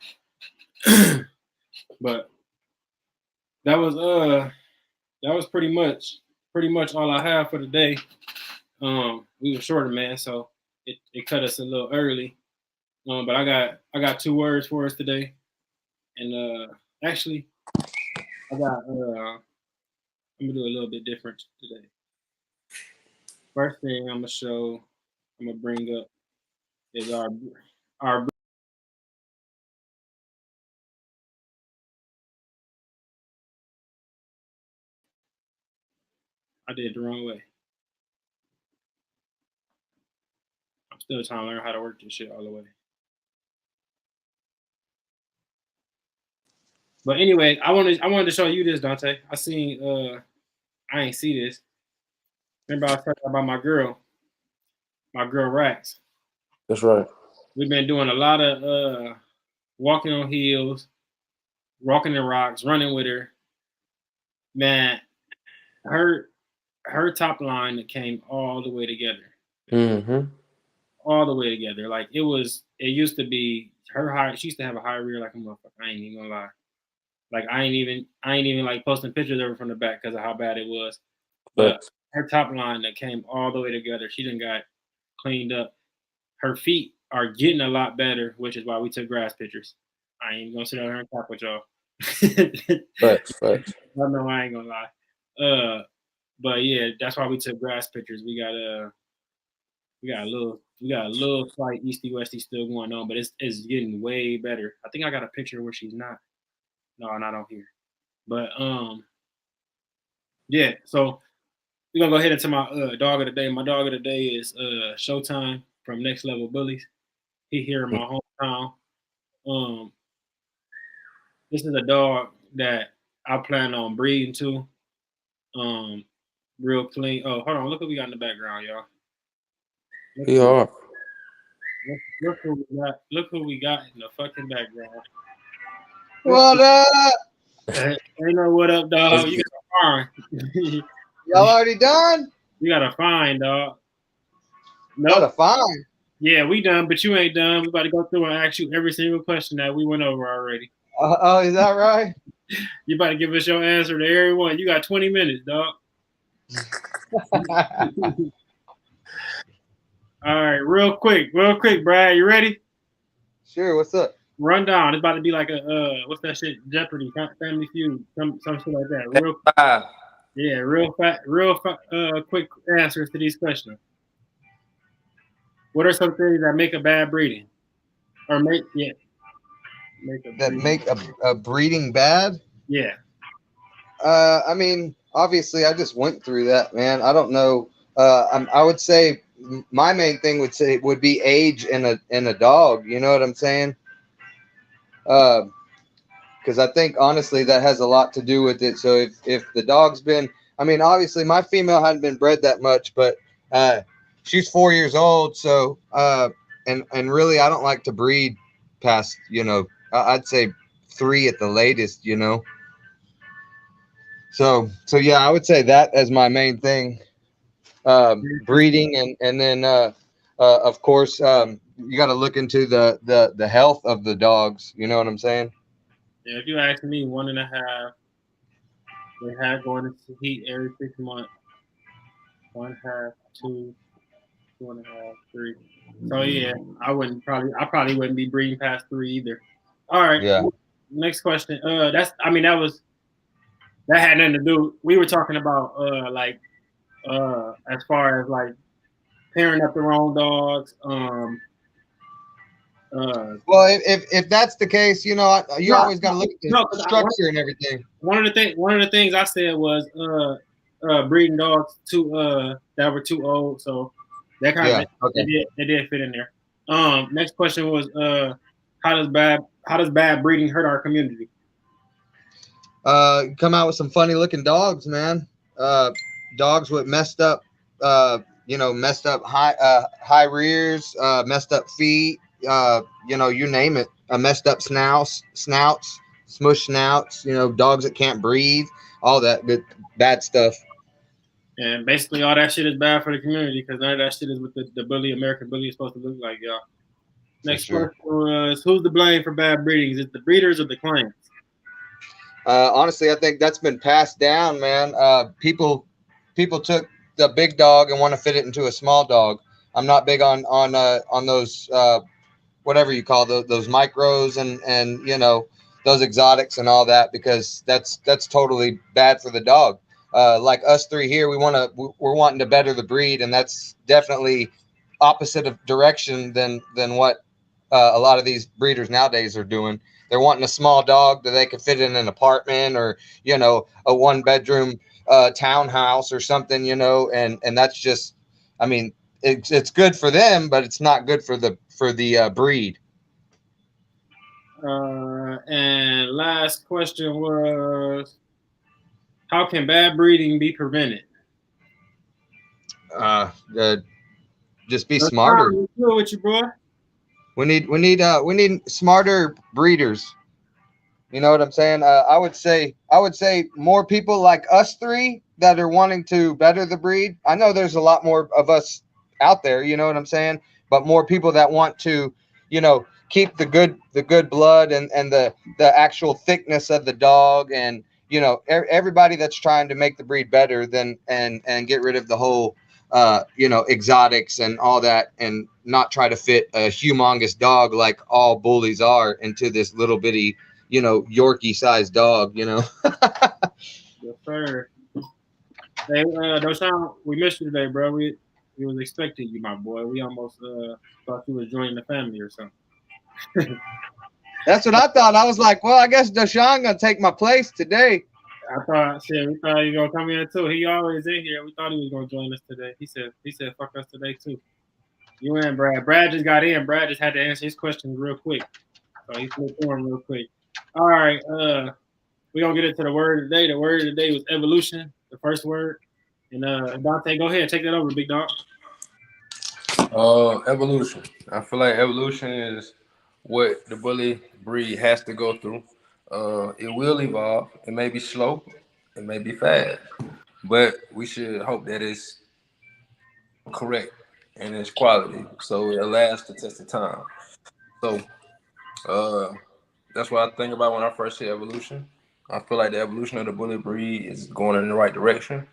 But that was pretty much all I have for today. We were shorter, man, so it cut us a little early. But I got 2 words for us today, and actually I'm gonna do a little bit different today. First thing I'm gonna bring up is our. I did it the wrong way. I'm still trying to learn how to work this shit all the way. But anyway, I wanted to show you this, Dante. I ain't see this. Remember I was talking about my girl Rax. That's right. We've been doing a lot of walking on heels, walking the rocks, running with her. Man, her top line came all the way together. Mm-hmm. All the way together. Like it used to be her high. She used to have a high rear like a motherfucker. I ain't even gonna lie. Like I ain't even like posting pictures of her from the back because of how bad it was. But her top line that came all the way together. She done got cleaned up. Her feet are getting a lot better, which is why we took grass pictures. I ain't gonna sit out here and talk with y'all. Facts. I know I ain't gonna lie. But yeah, that's why we took grass pictures. We got a little slight easty westy still going on, but it's getting way better. I think I got a picture where she's not. No, not on here. But yeah. So we're gonna go ahead into my dog of the day. My dog of the day is Showtime from Next Level Bullies. He here in my hometown. This is a dog that I plan on breeding to. Real clean. Oh, hold on. Look what we got in the background, y'all. Look, Yeah. look who we got. Look who we got in the fucking background. What up? Ain't no what up, dog. You got a fine. Y'all already done? You got a fine, dog. Got a Nope. fine. Yeah, we done, but you ain't done. We about to go through and ask you every single question that we went over already. Oh, is that right? You about to give us your answer to every one. You got 20 minutes, dog. All right, real quick, Brad. You ready? Sure. What's up? Rundown. It's about to be like a what's that shit? Jeopardy, Family Feud, some shit like that. Real quick answers to these questions. What are some things that make a bad breeding, or make a breeding bad? Yeah. I mean, obviously, I just went through that, man. I don't know. I would say my main thing would be age in a dog. You know what I'm saying? Because I think honestly that has a lot to do with it. So if the dog's been, I mean, obviously my female hadn't been bred that much, but she's 4 years old. So and really I don't like to breed past, I'd say 3 at the latest, So yeah, I would say that as my main thing, breeding, and then of course you got to look into the health of the dogs. You know what I'm saying? Yeah, if you ask me, 1.5, they have going into heat every 6 months. 1.5, 2, 2.5, 3. So yeah, I probably wouldn't be breeding past 3 either. All right. Yeah. Next question. That had nothing to do. We were talking about as far as like pairing up the wrong dogs. Well, if that's the case, you always got to look at the structure and everything. One of the things I said was breeding dogs that were too old, so that kind of it did fit in there. Next question was how does bad breeding hurt our community? Come out with some funny looking dogs, man. Dogs with messed up high rears, messed up feet, you name it. Messed up snouts, smush snouts, dogs that can't breathe, all that good bad stuff. And basically all that shit is bad for the community because none of that shit is what the American bully is supposed to look like, y'all. Next question was, who's to blame for bad breeding? Is it the breeders or the clients? Honestly, I think that's been passed down, man. People took the big dog and want to fit it into a small dog. I'm not big on those whatever you call those micros and those exotics and all that, because that's totally bad for the dog. Like us 3 here, we're wanting to better the breed, and that's definitely opposite of direction than what a lot of these breeders nowadays are doing. They're wanting a small dog that they can fit in an apartment or a 1-bedroom townhouse or something, and that's just, I mean, it's good for them, but it's not good for the breed. And last question was, how can bad breeding be prevented? Just be smarter. With you, bro. We need smarter breeders. You know what I'm saying? I would say more people like us 3 that are wanting to better the breed. I know there's a lot more of us out there, you know what I'm saying? But more people that want to, keep the good blood and the actual thickness of the dog, and everybody that's trying to make the breed better and get rid of the whole exotics and all that, and not try to fit a humongous dog like all bullies are into this little bitty Yorkie sized dog, Yes, sir. Hey, Doshan, we missed you today, bro. We was expecting you, my boy. We almost thought you was joining the family or something. That's what I thought. I was like, well, I guess Doshan gonna take my place today. We thought he was gonna come in too. He always in here. We thought he was gonna join us today. He said fuck us today too. You and Brad. Brad just got in. Brad just had to answer his questions real quick. So he flipped through them real quick. All right, we're gonna get into the word of the day. The word of the day was evolution. the first word. And Dante, go ahead, take that over, big dog. Evolution. I feel like evolution is what the bully breed has to go through. It will evolve. It may be slow. It may be fast. But we should hope that it's correct and it's quality, so it lasts the test of time. So uh, that's what I think about when I first see evolution. I feel like the evolution of the bully breed is going in the right direction.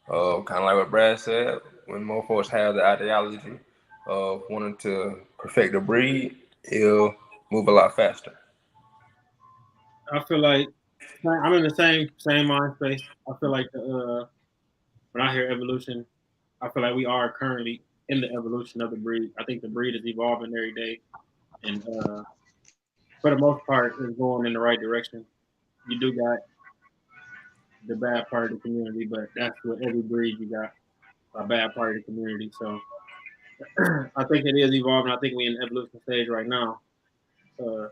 Kind of like what Brad said, when more folks have the ideology of wanting to perfect the breed, it'll move a lot faster. I feel like I'm in the same mind space. I feel like when I hear evolution, I feel like we are currently in the evolution of the breed. I think the breed is evolving every day, and for the most part, it's going in the right direction. You do got the bad part of the community, but that's with every breed. You got a bad part of the community. So I think it is evolving. I think we're in the evolution stage right now. Uh,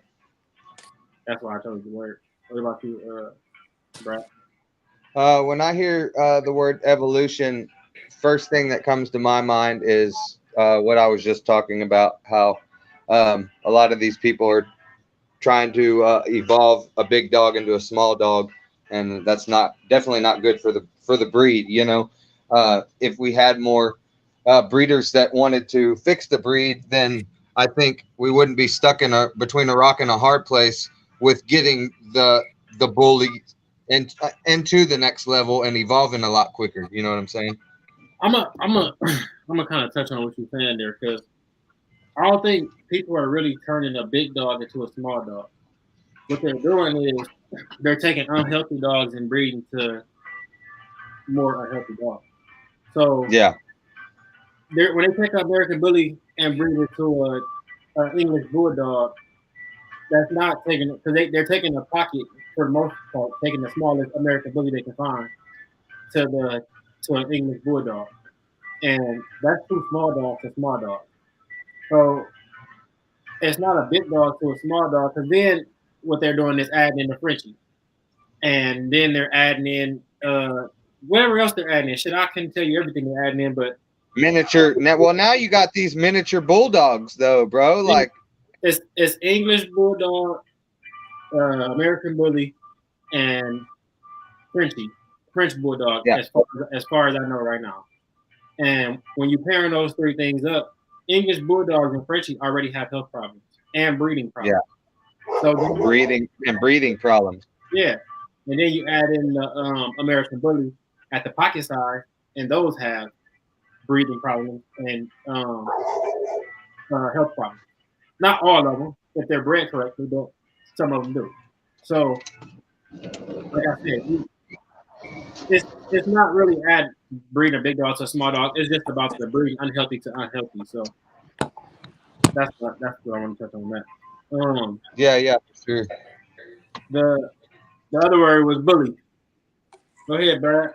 that's why I chose the word. What about you, Brad? When I hear the word evolution, first thing that comes to my mind is what I was just talking about. How a lot of these people are trying to evolve a big dog into a small dog, and that's not definitely not good for the breed. If we had more breeders that wanted to fix the breed, then I think we wouldn't be stuck in between a rock and a hard place with getting the bully into the next level and evolving a lot quicker. You know what I'm saying? I'm a kind of touch on what you're saying there because I don't think people are really turning a big dog into a small dog. What they're doing is they're taking unhealthy dogs and breeding to more unhealthy dogs. So Yeah. when they take an American Bully and breed it to an English Bulldog, that's not taking it because they're taking a pocket for the most part, taking the smallest American Bully they can find to the to an English Bulldog, and that's two small dogs to small dogs. So it's not a big dog to a small dog because then what they're doing is adding in the Frenchie, and then they're adding in whatever else they're adding in. Shit, I couldn't tell you everything they're adding in, but Miniature. Now you got these miniature bulldogs, though, bro. Like, it's English Bulldog, American Bully, and Frenchie, French Bulldog, yeah, as far as I know right now. And when you pairing those three things up, English Bulldogs and Frenchie already have health problems and breeding yeah, problems. So then, breathing problems. yeah, and then you add in the American Bully at the pocket size, and those have breathing problems and health problems. Not all of them, if they're bred correctly, but some of them do. So, like I said, it's not really add breeding a big dog to a small dog. It's just about the breeding unhealthy to unhealthy. So that's what I want to touch on that. Yeah, for sure. The the other word was bully. Go ahead, Brad.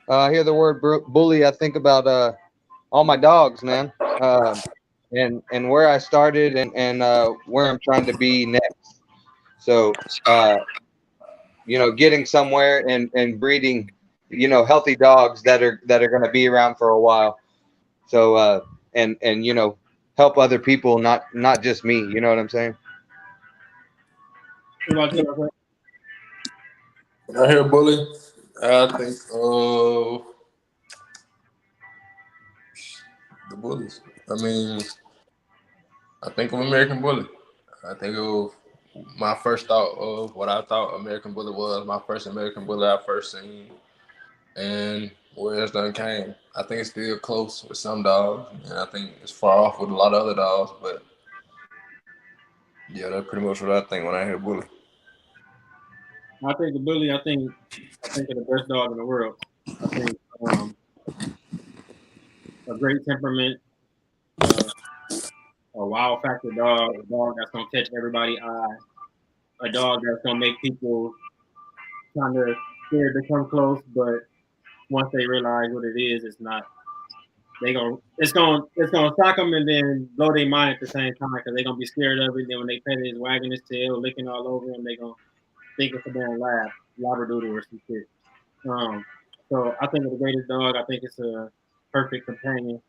I hear the word bully. I think about all my dogs, man, and where I started and where I'm trying to be next. So, getting somewhere and breeding, healthy dogs that are going to be around for a while. So, and help other people, not just me. You know what I'm saying? What about you? I hear bully. I think the bullies. I mean, I think of American Bully. I think of my first thought of what I thought American Bully was. My first American Bully I first seen, and where it's done came. I think it's still close with some dogs, and I think it's far off with a lot of other dogs. But yeah, that's pretty much what I think when I hear bully. I think the bully. I think of the best dog in the world. I think a great temperament, uh, a wow factor dog, a dog that's gonna catch everybody's eye, a dog that's gonna make people kind of scared to come close, but once they realize what it is, it's not. It's gonna shock them and then blow their mind at the same time because they're gonna be scared of it. Then when they pet it, it's wagging its tail, licking all over them. They gonna think it's a damn labradoodle or some shit. So I think it's the greatest dog. I think it's a perfect companion.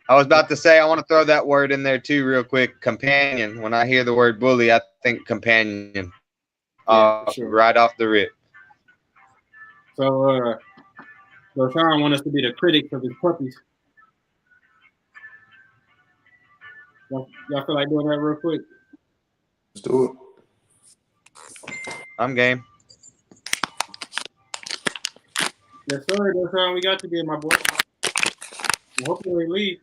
I was about to say I want to throw that word in there too, real quick. Companion. When I hear the word bully, I think companion. Yeah, for sure. Right off the rip. So Sean wants us to be the critics of his puppies. Y'all feel like doing that real quick? Let's do it. I'm game. Yes, sir. That's all we got today, my boy. Well, hopefully we leave.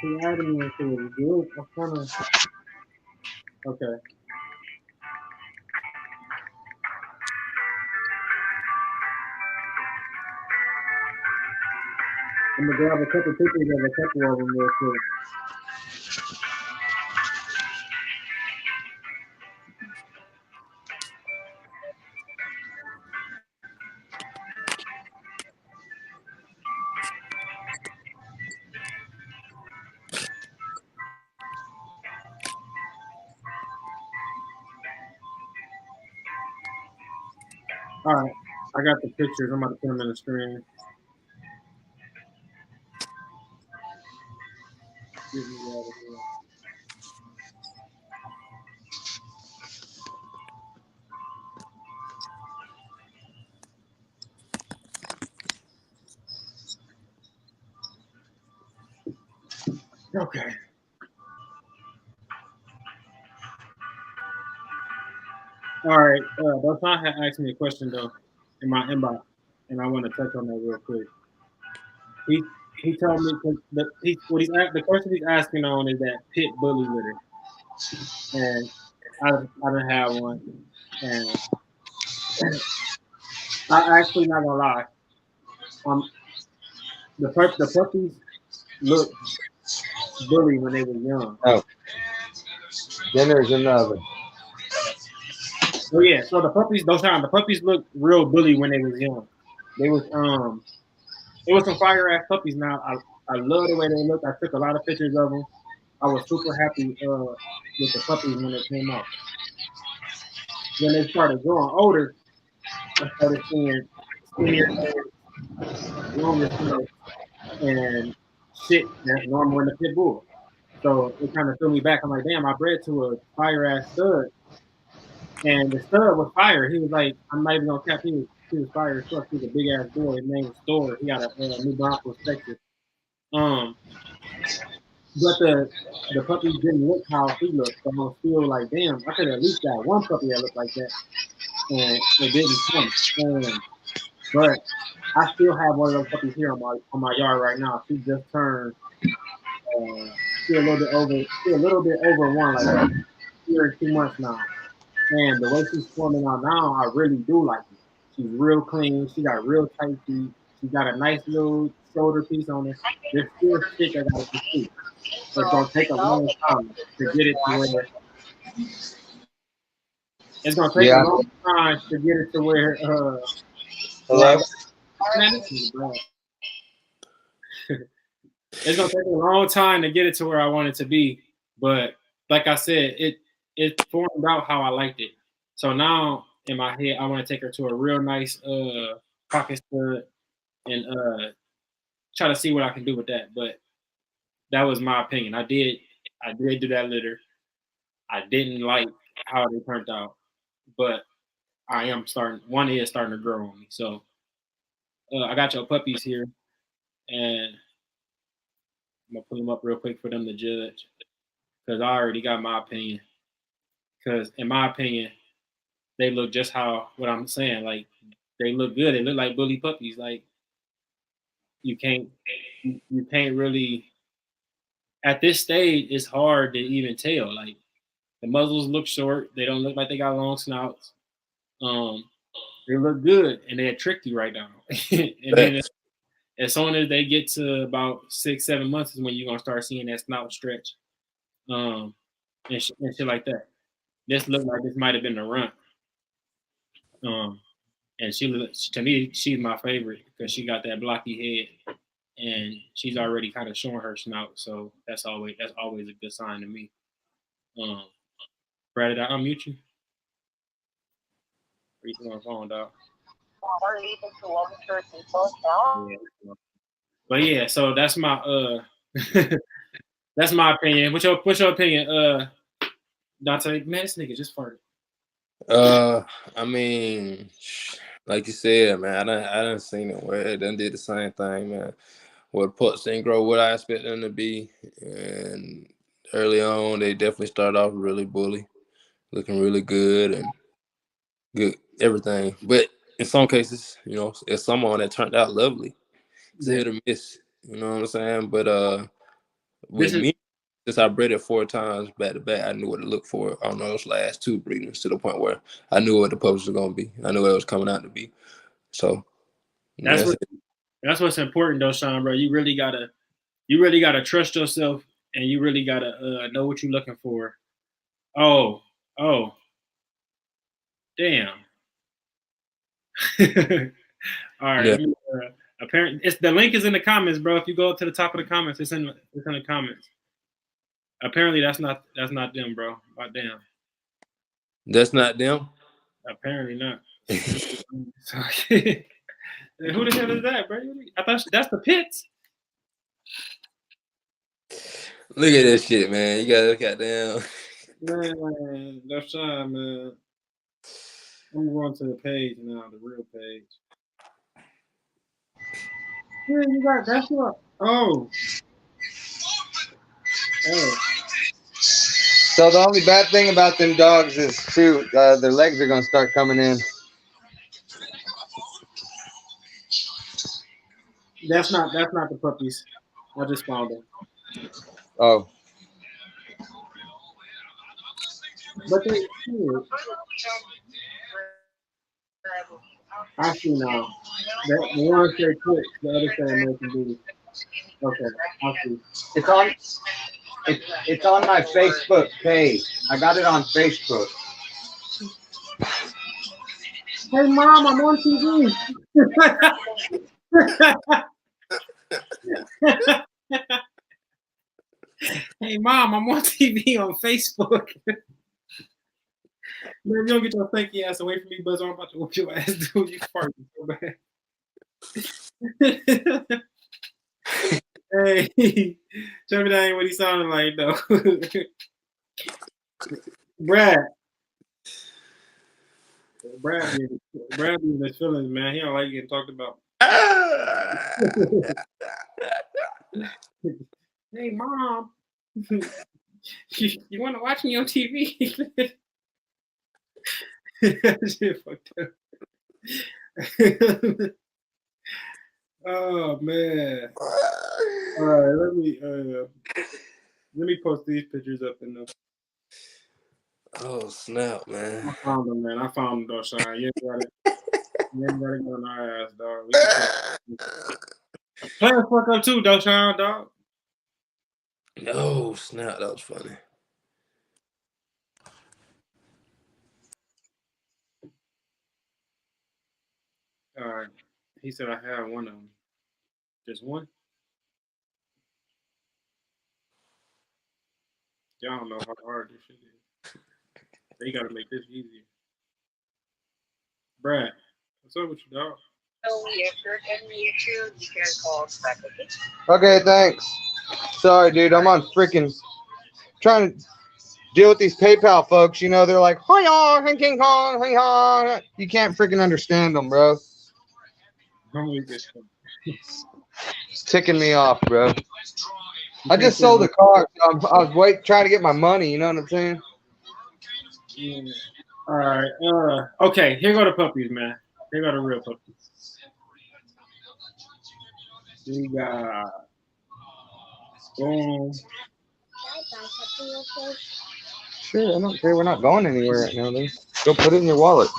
He added me into his group. I'm kind of okay. I'm gonna grab a couple pictures of a couple of them real quick. All right, I got the pictures. I'm about to put them in the screen. Get me out of here. Okay. All right. Beltran had asked me a question though in my inbox, and I want to touch on that real quick. He told me the question he's asking on is that pit bully litter, and I didn't have one, and I actually not gonna lie, the puppies look bully when they were young. Oh, dinner's in the oven. Oh yeah, so the puppies look real bully when they was young. They was it was some fire ass puppies. Now I love the way they look. I took a lot of pictures of them. I was super happy with the puppies when they came out. When they started growing older, I started seeing skinnier legs, longer tails, and shit that's normal in the pit bull. So it kind of threw me back. I'm like, damn, I bred to a fire ass stud, and the stud was fire. He was like, I'm not even gonna cap. He was fire as fuck. He was a big ass boy. His name was Store. He got a new Bronco Spectre. Um, but the puppy didn't look how he looked. So I was still like, damn, I could at least got one puppy that looked like that, and it didn't come. But I still have one of those puppies here on my yard right now. She just turned. She a little bit over one, like here in 2 months now. And the way she's forming out now, I really do like it. She's real clean. She got real tight feet. She got a nice little shoulder piece on her. There's still shit that got to complete. It's gonna take a long time to get it to where it's gonna take a long time to get it to where Hello? man, it's gonna take a long time to get it to where I want it to be. But like I said, it formed out how I liked it. So now in my head, I want to take her to a real nice pocket stud and try to see what I can do with that. But that was my opinion. I did do that litter. I didn't like how they turned out, but one is starting to grow on me. So I got your puppies here, and I'm gonna pull them up real quick for them to judge because I already got my opinion. Because in my opinion, they look just how what I'm saying. Like they look good. They look like bully puppies. Like you can't really at this stage. It's hard to even tell. Like the muzzles look short. They don't look like they got long snouts. Um, they look good, and they're tricky right now. And then as soon as they get to about 6-7 months is when you're gonna start seeing that snout stretch, and shit like that. This looked like this might have been the run. And to me, she's my favorite because she got that blocky head. and she's already kind of showing her snout. So that's always a good sign to me. Brad, did I unmute you? Or you on the phone, dog? Yeah. But yeah, so that's my that's my opinion. What's your opinion, Dante? Man, this nigga just farted. I mean, like you said, man, I done seen it where it done did the same thing, man. Where pups didn't grow what I expect them to be, and early on they definitely started off really bully, looking really good and good everything. But in some cases, you know, it's someone that turned out lovely. It's a hit or miss, you know what I'm saying? But with me, since I bred it 4 times back to back, I knew what to look for on those last 2 breedings to the point where I knew what the pups was gonna be. I knew what it was coming out to be. So that's what's important though, Sean, bro. You really gotta trust yourself, and you really gotta know what you're looking for. Oh, damn. All right. Yeah. Apparently, the link is in the comments, bro. If you go up to the top of the comments, it's in the comments. Apparently, that's not them, bro. Oh, damn. That's not them. Apparently not. Who the hell is that, bro? I thought that's the Pits. Look at that shit, man. You gotta look at them. Man, that's time, man. I'm going to the page now, the real page. Yeah, you got that's what. Oh. So the only bad thing about them dogs is too, their legs are gonna start coming in. That's not the puppies. I just found them. Oh. But they cute. I see now. The one say quick, the other say American Beauty. Okay, I see. It's on my Facebook page. I got it on Facebook. Hey mom, I'm on TV. Hey mom, I'm on TV on Facebook. Man, you don't get your thanky ass away from me, Buzz. I'm about to whoop your ass, dude. You farting so bad. Hey, tell me that ain't what he sounded like, though. Brad be in his feelings, man. He don't like getting talked about. Hey, mom. You want to watch me on TV? Shit fucked up. Oh man! All right, let me post these pictures up in the. Oh snap, man! I found them, man. I found them, though, Sean. You ain't got it. You ain't got to go on our ass, dog. Play the fuck up too, though, Sean, dog. Oh snap, that was funny. All right. He said I had one of them. Just one? Y'all don't know how hard this shit is. They got to make this easier. Brad, what's up with you, dog? Okay, thanks. Sorry, dude. I'm on freaking trying to deal with these PayPal folks. You know, they're like, King Kong, you can't freaking understand them, bro. It's ticking me off, bro. I just sold the car. So I was trying to get my money. You know what I'm saying? Yeah. All right. Okay. Here go the puppies, man. Here go the real puppies. We got. Boom. Sure, I don't care. We're not going anywhere right now, dude. Go put it in your wallet.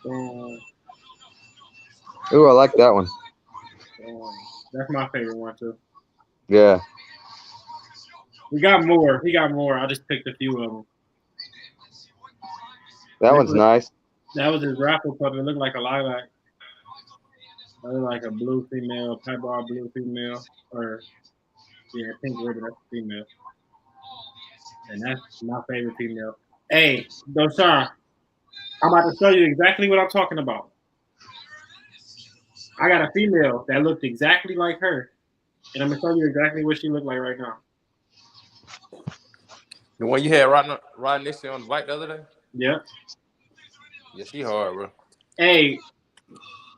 Boom. Ooh, I like that one. That's my favorite one too. Yeah. We got more. He got more. I just picked a few of them. That one's nice. That was his raffle puppy. It looked like a lilac. like a blue female, piebald blue female, or yeah, pink ribbon. That's a female, and that's my favorite female. Hey, Doshan, I'm about to show you exactly what I'm talking about. I got a female that looked exactly like her, and I'm gonna show you exactly what she looked like right now. The one you had riding next to you on the bike the other day? Yep. Yeah, she hard, bro. Hey,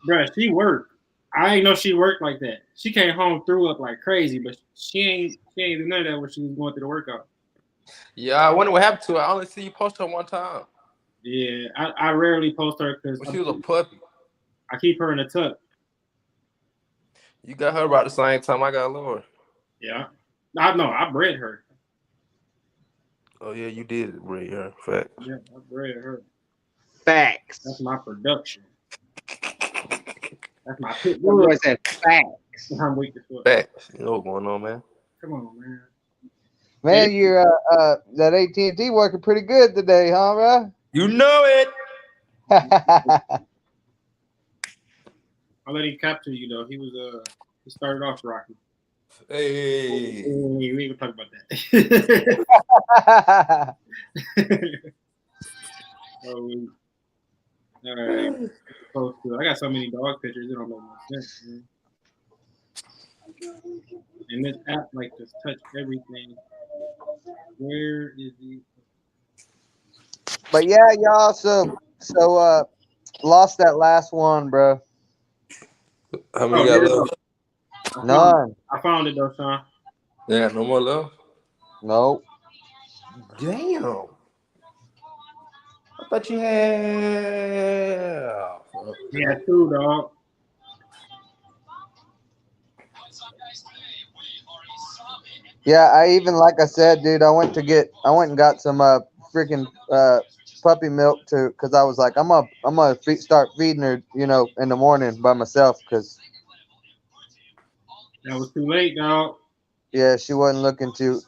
bruh, she worked. I ain't know she worked like that. She came home, threw up like crazy, but she ain't do none of that when she was going through the workout. Yeah, I wonder what happened to her. I only see you post her one time. Yeah, I rarely post her because When she was a puppy. I keep her in a tuck. You got her about the same time I got Laura. Yeah, I bred her. Oh yeah, you did bring her. Fact. Yeah, I bred her. Facts. That's my production. That's my pit That bull. boy said facts. I'm weak as fuck. Facts. You know what's going on, man. Come on, man. Man, you're that AT&T working pretty good today, huh, bro? You know it. I'll let him capture you though. He started off rocky. Hey. We ain't gonna talk about that. Oh, all right. I got so many dog pictures, it don't make no sense, man. And this app like just touch everything. Where is he? But yeah, y'all. So lost that last one, bro. How many got left? None. I found it though, Sean. They got no more left? Nope. Damn. I thought you had. Yeah, two, dog. Yeah, like I said, dude, I went and got some freaking puppy milk because I was like, I'm gonna start feeding her, in the morning by myself because That was too late, dog. yeah, she wasn't looking to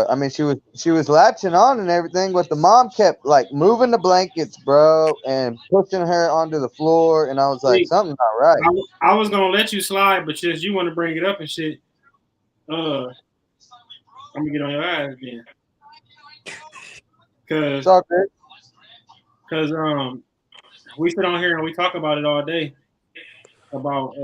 I mean, she was latching on and everything, but the mom kept like moving the blankets, bro, and pushing her onto the floor, and I was like, something's not right. I was gonna let you slide, but just you want to bring it up and shit. I'm gonna get on your ass again. Cause we sit on here and we talk about it all day about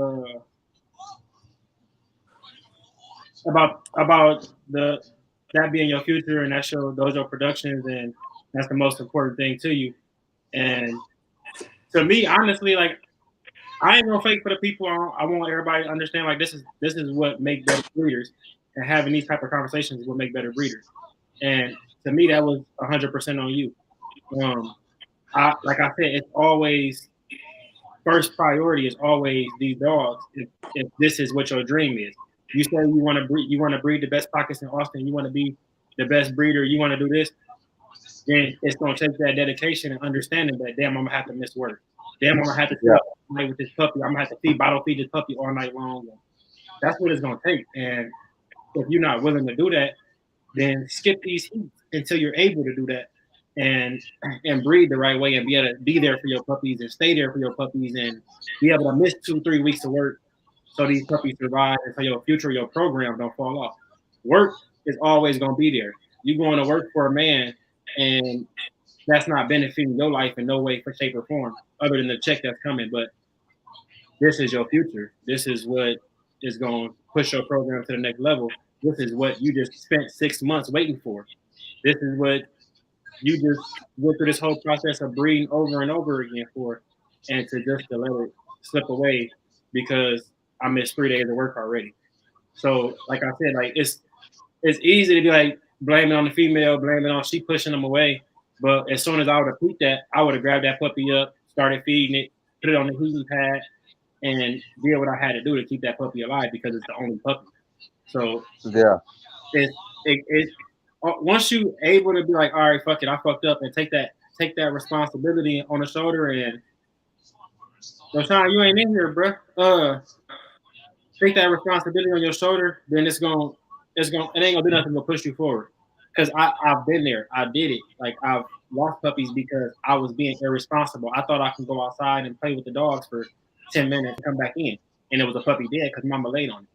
that being your future and that's those are productions and that's the most important thing to you. And to me, honestly, like I ain't gonna fake for the people. I want everybody to understand like this is what make better breeders, and having these type of conversations will make better breeders. And to me, that was 100% on you. Like I said, it's always first priority is always these dogs. If this is what your dream is, you say you want to breed the best pockets in Austin. You want to be the best breeder. You want to do this. Then it's gonna take that dedication and understanding that damn, I'm gonna have to miss work. Damn, I'm gonna have to sit up all night with this puppy. I'm gonna have to bottle feed this puppy all night long. That's what it's gonna take. And if you're not willing to do that, then skip these heats until you're able to do that and breed the right way and be able to be there for your puppies and stay there for your puppies and be able to miss 2-3 weeks of work so these puppies survive and so your future, your program don't fall off. Work is always gonna be there. You going to work for a man and that's not benefiting your life in no way, shape, or form, other than the check that's coming. But this is your future. This is what is going to push your program to the next level. This is what you just spent 6 months waiting for. This is what you just went through this whole process of breeding over and over again for, and to let it slip away because I missed 3 days of work already. So, like I said, like it's easy to be like blaming on the female, blaming on she pushing them away. But as soon as I would have peeped that, I would have grabbed that puppy up, started feeding it, put it on the heating pad, and did what I had to do to keep that puppy alive because it's the only puppy. So yeah, it once you able to be like, all right, fuck it, I fucked up, and take that responsibility on the shoulder. And so, Sean, you ain't in here, bro. Take that responsibility on your shoulder, then it ain't gonna do nothing but push you forward. Because I've been there, I did it. Like I've lost puppies because I was being irresponsible. I thought I could go outside and play with the dogs for 10 minutes and come back in. and it was a puppy dead because mama laid on it.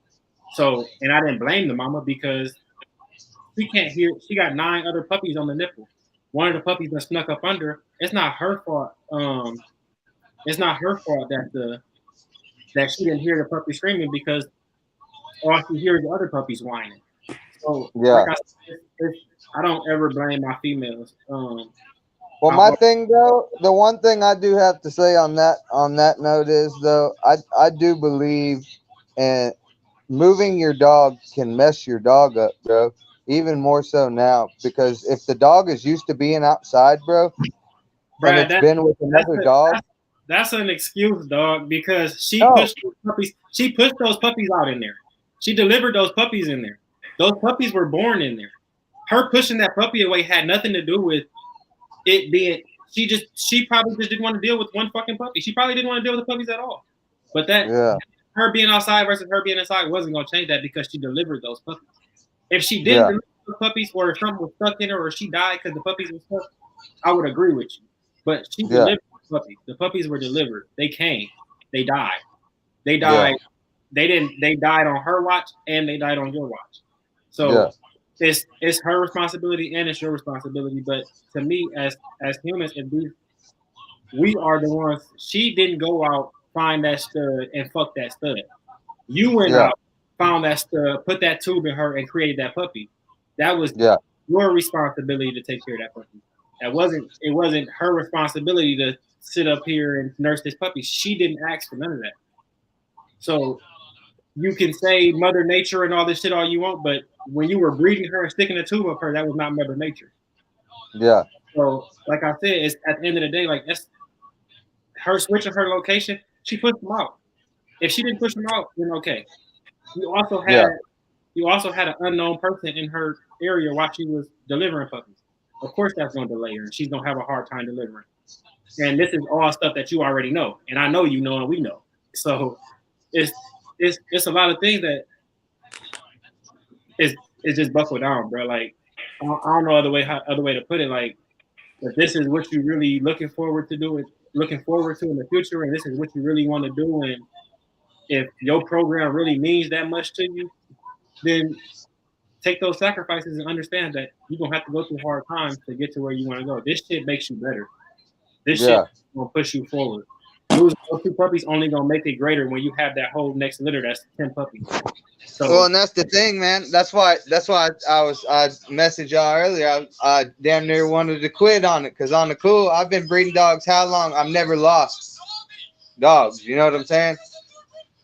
So, and I didn't blame the mama because she can't hear. She got 9 other puppies on the nipple. One of the puppies that snuck up under. It's not her fault. It's not her fault that she didn't hear the puppy screaming because all she hears is other puppies whining. So, Yeah. like I said, I don't ever blame my females. Well, my thing though, the one thing I do have to say on that note is though, I do believe in moving your dog can mess your dog up, bro. Even more so now, because if the dog is used to being outside, bro, and Brad, it's been with another dog, that's an excuse, dog, because she no, pushed those puppies. She pushed those puppies out in there. She delivered those puppies in there. Those puppies were born in there. Her pushing that puppy away had nothing to do with it being. She probably just didn't want to deal with one fucking puppy. She probably didn't want to deal with the puppies at all. But yeah, her being outside versus her being inside wasn't gonna change that because she delivered those puppies. If she didn't yeah, deliver the puppies, or if something was stuck in her, or she died because the puppies were stuck, I would agree with you. But she yeah, delivered the puppies. The puppies were delivered. They came. They died. They yeah, died. They didn't. They died on her watch and they died on your watch. yeah, So it's her responsibility and it's your responsibility. But to me, as humans, if we are the ones. She didn't go out, find that stud, and fuck that stud. You went yeah, out, found that stud, put that tube in her, and created that puppy. That was yeah, your responsibility to take care of that puppy. It wasn't her responsibility to sit up here and nurse this puppy. She didn't ask for none of that. So you can say Mother Nature and all this shit all you want, but when you were breeding her and sticking a tube up her, that was not Mother Nature. yeah, So, like I said, it's at the end of the day, like that's her switching her location. She pushed them out. If she didn't push them out, then okay. You also yeah, had an unknown person in her area while she was delivering puppies. Of course, that's going to delay her, and she's going to have a hard time delivering. And this is all stuff that you already know, and I know you know, and we know. So it's a lot of things that is just buckle down, bro. Like I don't know other way to put it. Like if this is what you really looking forward to in the future, and this is what you really want to do, and if your program really means that much to you, then take those sacrifices and understand that you're gonna have to go through hard times to get to where you want to go. This shit makes you better. This shit yeah. gonna push you forward. Losing those 2 puppies only gonna make it greater when you have that whole next litter that's 10 puppies. So Well, and that's the thing, man. That's why I messaged y'all earlier. I damn near wanted to quit on it because on the cool, I've been breeding dogs how long? I've never lost dogs. You know what I'm saying?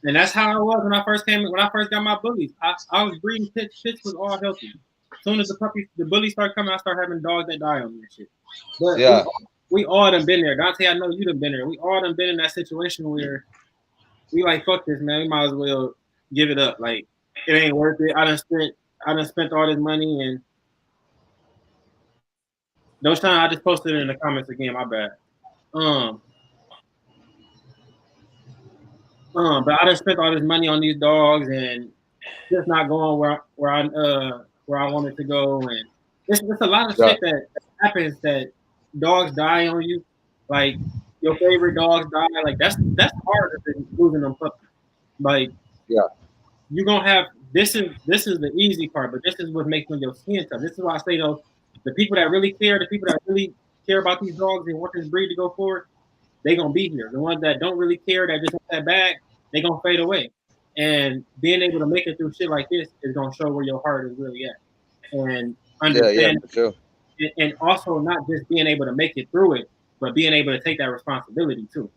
and that's how I was when I first got my bullies. I was breeding pits. Pits was all healthy. As soon as the bullies start coming, I start having dogs that die on me and shit. But Yeah, we all done been there. Dante, I know you done been there. We all done been in that situation where we like, fuck this, man. We might as well give it up. Like, it ain't worth it. I done spent all this money, and those times I just posted it in the comments again, my bad. But I done spent all this money on these dogs and just not going where I wanted to go, and it's a lot of yeah, shit that happens that dogs die on you, like your favorite dogs die. Like that's harder than losing them puppies. Like yeah, you're gonna have this is the easy part, but this is what makes your skin tough. This is why I say though, the people that really care about these dogs and want this breed to go forward, they gonna be here. The ones that don't really care, that just want that bag, they gonna fade away. And being able to make it through shit like this is gonna show where your heart is really at. And yeah, understand, for sure. and also not just being able to make it through it, but being able to take that responsibility too.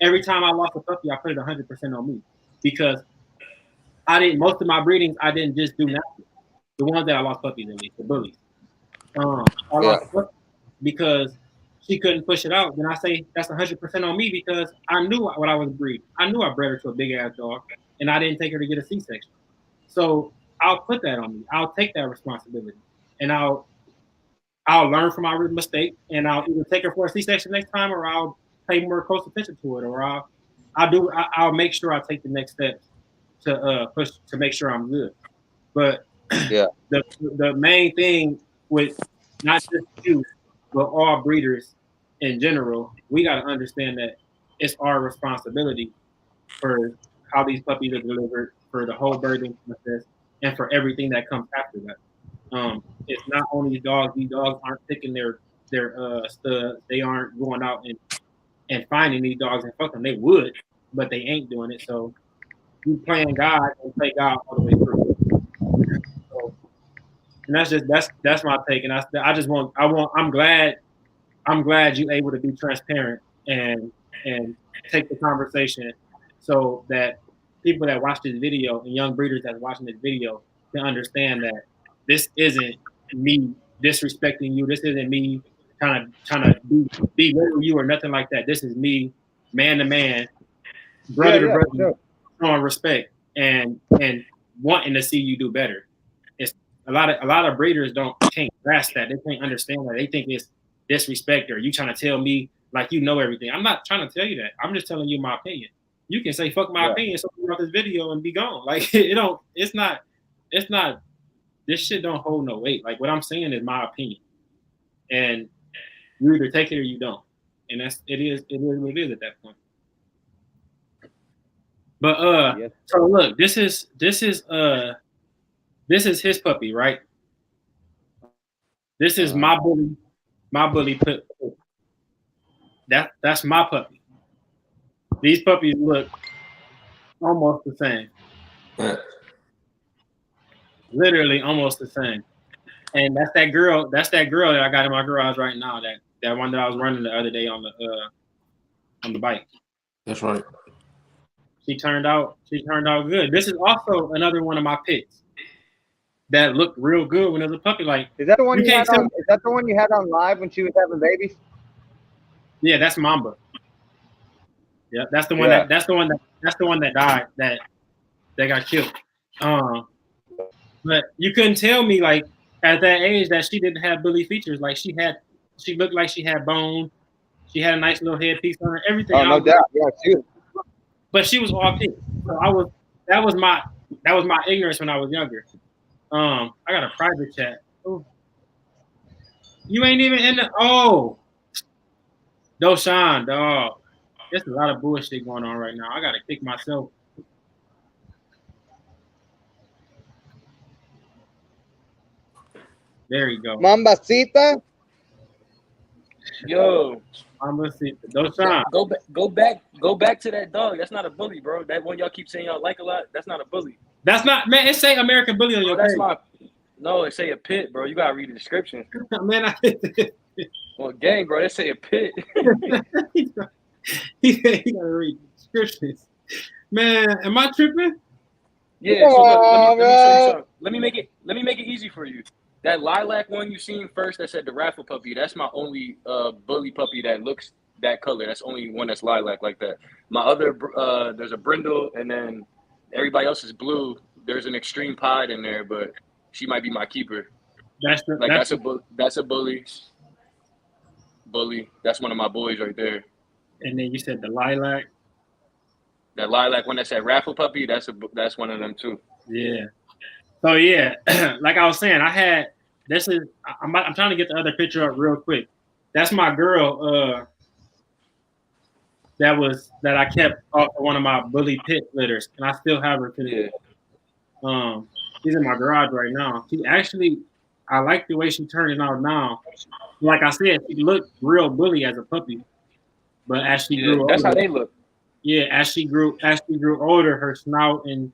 Every time I lost a puppy, I put it 100% on me because most of my breedings, I didn't just do nothing. The ones that I lost puppies at least, the bullies. I Yeah, lost a puppy because she couldn't push it out. Then I say that's 100% on me because I knew what I was breeding. I knew I bred her to a big ass dog, and I didn't take her to get a C-section. So I'll put that on me. I'll take that responsibility, and I'll learn from my mistake, and I'll either take her for a C-section next time, or I'll pay more close attention to it, or I'll make sure I take the next steps to push to make sure I'm good. But yeah, the main thing with not just you, but all breeders in general, we got to understand that it's our responsibility for how these puppies are delivered, for the whole birthing process, and for everything that comes after that. It's not only dogs. These dogs aren't picking their studs. They aren't going out and finding these dogs and fucking them. They would, but they ain't doing it. So you playing God and play God all the way through. So, and that's my take. And I'm glad you're able to be transparent and take the conversation so that people that watch this video and young breeders that's watching this video can understand that this isn't me disrespecting you. This isn't me trying to be with you or nothing like that. This is me, man to man, brother to brother, showing respect and wanting to see you do better. It's a lot of breeders can't grasp that. They can't understand that. They think it's disrespect or you trying to tell me like you know everything. I'm not trying to tell you that. I'm just telling you my opinion. You can say fuck my opinion, so you this video and be gone. Like it's not this shit don't hold no weight. Like what I'm saying is my opinion. And you either take it or you don't. And it is what it is at that point. But so look, this is his puppy, right? This is my bully put. That's my puppy. These puppies look almost the same. Literally almost the same. And that's that girl that I got in my garage right now, that one that I was running the other day on the bike. That's right. She turned out good. This is also another one of my pits that looked real good when it was a puppy. Like, is that the one you had on? Is that the one you had on live when she was having babies? Yeah, that's Mamba. Yeah, that's the one that's the one that died, that got killed. But you couldn't tell me like at that age that she didn't have bully features. Like she looked like she had bone. She had a nice little headpiece on her. Everything. Oh, no doubt. Yeah, she was. But she was all pink. So that was my ignorance when I was younger. I got a private chat. Ooh. You ain't even in the Doshan, dog. There's a lot of bullshit going on right now. I gotta kick myself. There you go. Mambacita. Yo. Mambacita. Doshan. Go back to that dog. That's not a bully, bro. That one y'all keep saying y'all like a lot. That's not a bully. That's not, man. It say American Bully on your page. No, it say a pit, bro. You gotta read the description. Man, Well, gang, bro, they say a pit. He gotta read descriptions. Man, am I tripping? Yeah. So look, let me show you something. Let me make it easy for you. That lilac one you seen first that said the raffle puppy. That's my only bully puppy that looks that color. That's only one that's lilac like that. My other there's a brindle, and then everybody else is blue. There's an extreme pied in there, but she might be my keeper. That's a bully. Bully. That's one of my boys right there. And then you said the lilac. That lilac one that said raffle puppy. That's one of them too. Yeah. So yeah, like I was saying, I'm trying to get the other picture up real quick. That's my girl. That I kept off of one of my bully pit litters, and I still have her today. Yeah. She's in my garage right now. I like the way she's turning out now. Like I said, she looked real bully as a puppy, but as she grew older, that's how they look. Yeah, as she grew older, her snout and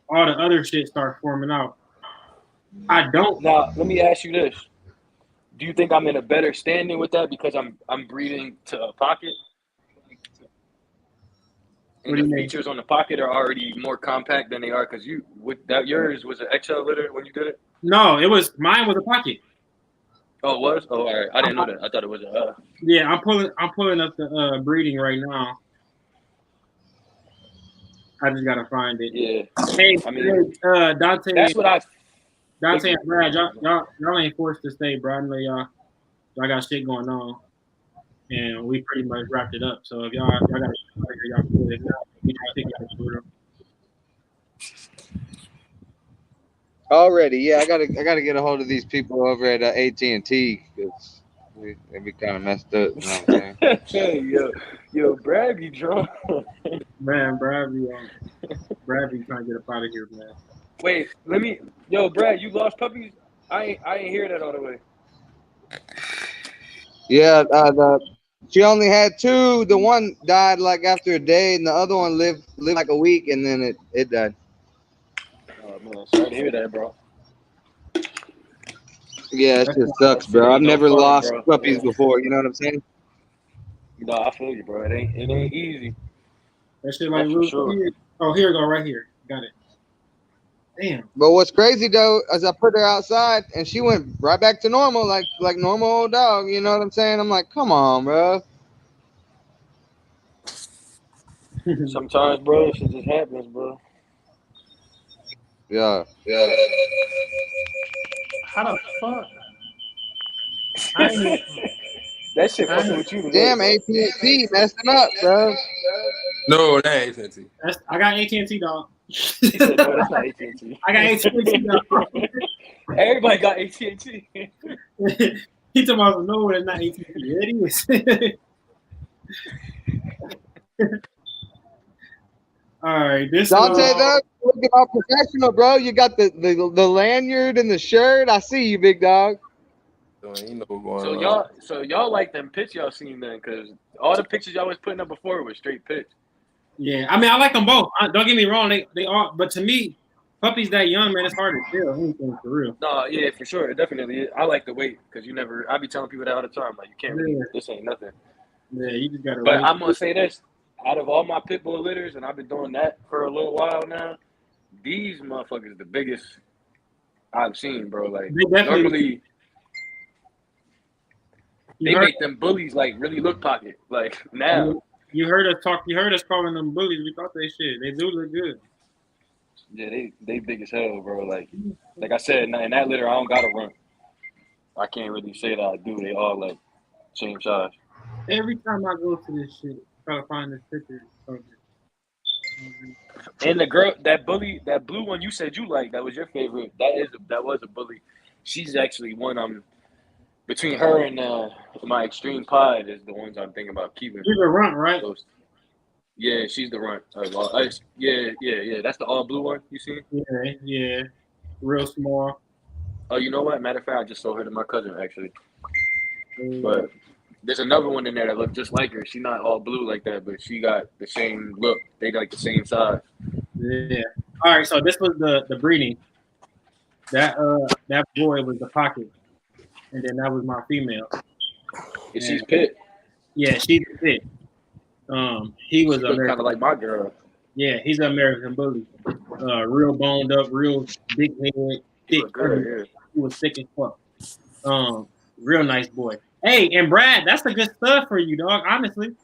all the other shit started forming out. I don't. Now, let me ask you this: do you think I'm in a better standing with that because I'm breeding to a pocket? And the features on the pocket are already more compact than they are because yours was an XL litter when you did it. No, mine was a pocket. Oh, it was? Oh, all right. I didn't know that. I thought it was a. Yeah, I'm pulling up the breeding right now. I just gotta find it. Yeah. Hey, Dante. That's what Dante and Brad, y'all ain't forced to stay, bro. I know y'all got shit going on, and we pretty much wrapped it up. So if y'all got y'all cool. If not, we just pick it up for real. Already, yeah, I gotta get a hold of these people over at AT&T because It'd be kind of messed up. You know what I'm saying? yo, Brad be drunk. Man, Bradley trying to get up out of here, man. Wait, Brad, you lost puppies? I ain't hear that all the way. Yeah, she only had 2. The one died like after a day, and the other one lived like a week, and then it died. Oh man, sorry to hear that, bro. Yeah, it just sucks, bro. I've never lost puppies before. You know what I'm saying? No, I feel you, bro. It ain't easy. That shit like for sure. Oh, here we go, right here. Got it. Damn. But what's crazy though, is I put her outside and she went right back to normal, like normal old dog. You know what I'm saying? I'm like, come on, bro. Sometimes, bro, shit just happens, bro. Yeah. How the fuck? That shit fucking with you today. Damn, AT&T messing up, bro. No, that ain't AT&T. I got AT&T, dog. He said, no, that's not AT&T. I got AT&T, dog. Everybody got AT&T. He talking about no, that's not AT&T. Yeah, it is. All right, this Dante, though, looking all professional, bro. You got the lanyard and the shirt. I see you, big dog. You know what's going on. So y'all like them pics y'all seen then, because all the pictures y'all was putting up before were straight pics. Yeah, I mean, I like them both. Don't get me wrong, they are, but to me, puppies that young, man, it's hard to tell anything for real. No, yeah, for sure, definitely is. I like to wait because I be telling people that all the time, like you can't really, this ain't nothing. Yeah, you just gotta. But I'm gonna say this: out of all my pit bull litters, and I've been doing that for a little while now, these motherfuckers the biggest I've seen, bro. Like normally. They make them bullies like really look pocket. Like now. You heard us calling them bullies. We thought they shit. They do look good. Yeah, they big as hell, bro. Like I said, in that litter, I don't gotta run. I can't really say that I do. They all like same size. Every time I go to this shit, try to find this picture. And the girl, that blue one you said you liked, that was your favorite. That was a bully. She's actually one between her and my extreme pod is the ones I'm thinking about keeping. She's a runt, right? Yeah, she's the runt. Yeah. That's the all blue one you see? Yeah. Real small. Oh, you know what? Matter of fact, I just sold her to my cousin actually. But there's another one in there that looked just like her. She's not all blue like that, but she got the same look. They like the same size. Yeah. All right, so this was the breeding. That boy was the pocket. And then that was my female. And she's pit. Yeah, she's pit. He was kind of like my girl. Yeah, he's an American bully. Real boned up, real big head, thick. He was thick as fuck. Real nice boy. Hey, and Brad, that's a good stuff for you, dog. Honestly.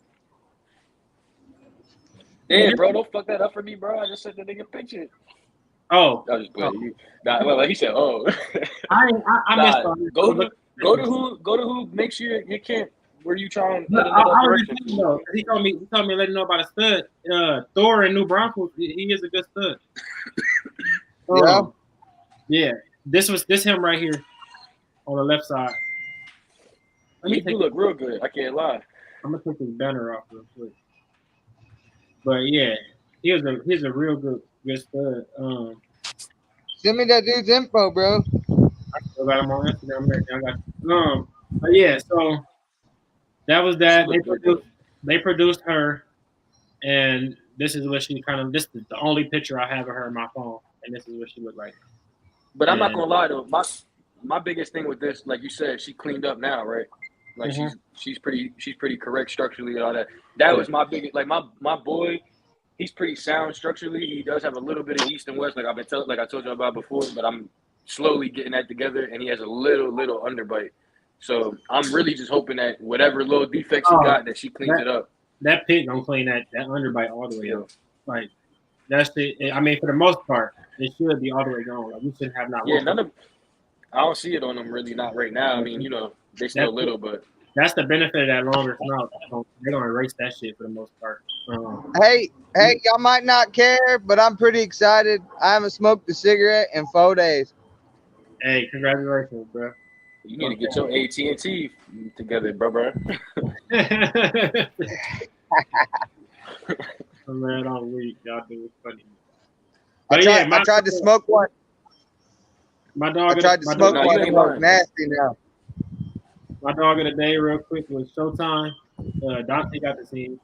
Yeah, bro, don't fuck that up for me, bro. I just sent the nigga picture. Oh, I was just playing you. Well, he said, "Oh." I missed on it. Go to who makes you can't. Where you trying? I was thinking though. He told me let him know about a stud. Thor in New Braunfels. He is a good stud. Yeah. This him right here on the left side. He do look real good. I can't lie. I'm gonna take his banner off real quick. But yeah, he's a real good stud. Send me that dude's info, bro. I still got him on Instagram. I got but yeah, so that was that. They produced her, and this is what she this is the only picture I have of her on my phone, and this is what she looked like. But I'm not gonna lie though, my biggest thing with this, like you said, she cleaned up now, right? Like she's pretty correct structurally and all that. That was my biggest, like my boy, he's pretty sound structurally. He does have a little bit of east and west, like I told you about before, but I'm slowly getting that together, and he has a little underbite. So I'm really just hoping that whatever little defects he got, that she cleans it up. That pig don't clean that underbite all the way up. Like that's I mean, for the most part, it should be all the way gone. Like we shouldn't have not. Yeah, I don't see it on them really, not right now. I mean, they still little, but that's the benefit of that longer snout. They're gonna erase that shit for the most part. Hey, y'all might not care, but I'm pretty excited. I haven't smoked a cigarette in 4 days. Hey, congratulations, bro. You need to get your AT&T together, bro. Man, all week, y'all do it funny. I tried to smoke one. My dog. I tried to smoke one. It was nasty now. My dog of the day, real quick, was Showtime. Dante got to see him.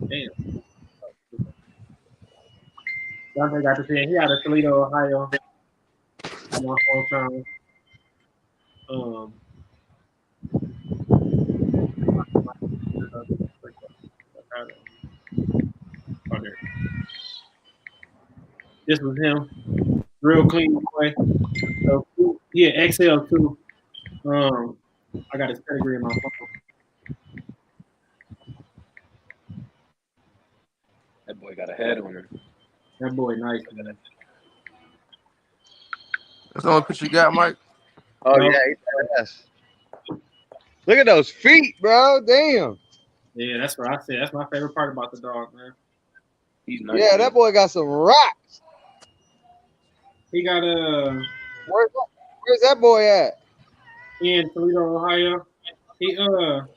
Damn. Dante got to see him. He out of Toledo, Ohio. My whole time. This was him. Real clean boy. So yeah, XL too. I got his pedigree in my phone. That boy got a head on him. That boy nice, man. That's the only picture you got, Mike? Oh, yeah, he's badass. Look at those feet, bro. Damn. Yeah, that's what I said. That's my favorite part about the dog, man. He's nice. Yeah, that boy got some rocks. He got where's that boy at? In Toledo, Ohio. That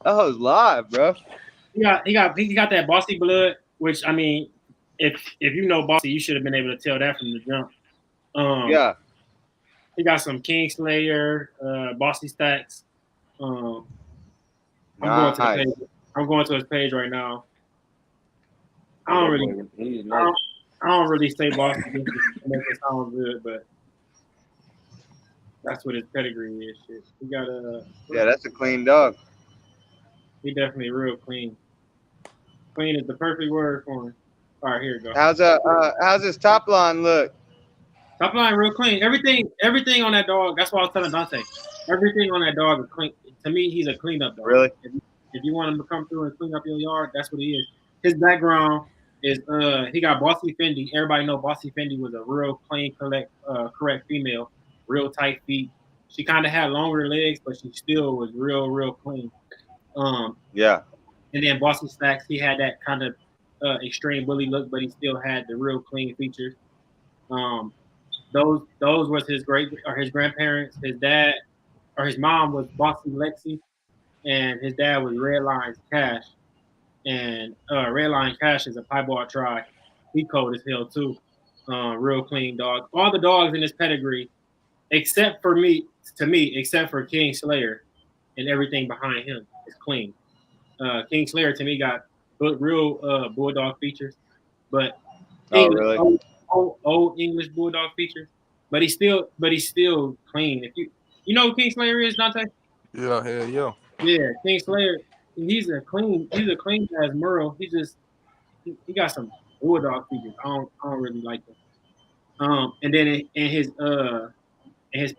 was live, bro. He got that bossy blood, which I mean, if you know bossy, you should have been able to tell that from the jump. Yeah. He got some Kingslayer, bossy stacks. I'm going to the page. I'm going to his page right now. I don't really say bossy just to make it sound good, but that's what his pedigree is. Shit. He got yeah, that's a clean dog. He definitely real clean. Clean is the perfect word for him. All right, here we go. How's his top line look? Top line real clean. Everything on that dog. That's what I was telling Dante. Everything on that dog is clean. To me, he's a cleanup dog. Really? If you want him to come through and clean up your yard, that's what he is. His background is he got Bossy Fendi. Everybody know Bossy Fendi was a real clean, correct female, real tight feet. She kind of had longer legs, but she still was real clean. Yeah. And then Bossy Stacks, he had that kind of extreme bully look, but he still had the real clean features. Those was his grandparents. His dad or his mom was Bossy Lexi, and his dad was Red Lions Cash. And Red Lion Cash is a piebald tri. He cold as hell too. Real clean dog. All the dogs in this pedigree, except for King Slayer and everything behind him is clean. King Slayer to me got real bulldog features, but really? old English bulldog features. But he's still clean. If you know who King Slayer is, Dante? Yeah, hell yeah. Yeah, King Slayer. He's a clean as Merle. He got some bulldog features. I don't really like him. And then in his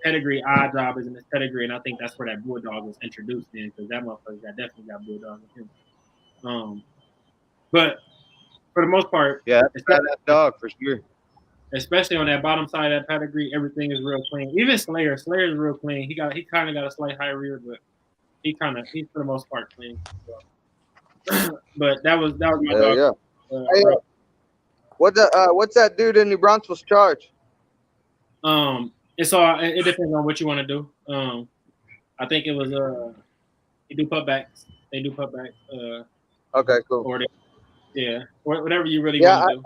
pedigree, odd job is in his pedigree, and I think that's where that bulldog was introduced in, because that motherfucker definitely got bulldog in him. But for the most part, yeah, that's that dog for sure. Especially on that bottom side of that pedigree, everything is real clean. Even Slayer is real clean. He kind of got a slight high rear, but he's for the most part clean. So. But that was my dog. Yeah. What's that dude in New Braunfels charge? It depends on what you want to do. I think it was they do putbacks. Okay, cool. Or whatever you really want to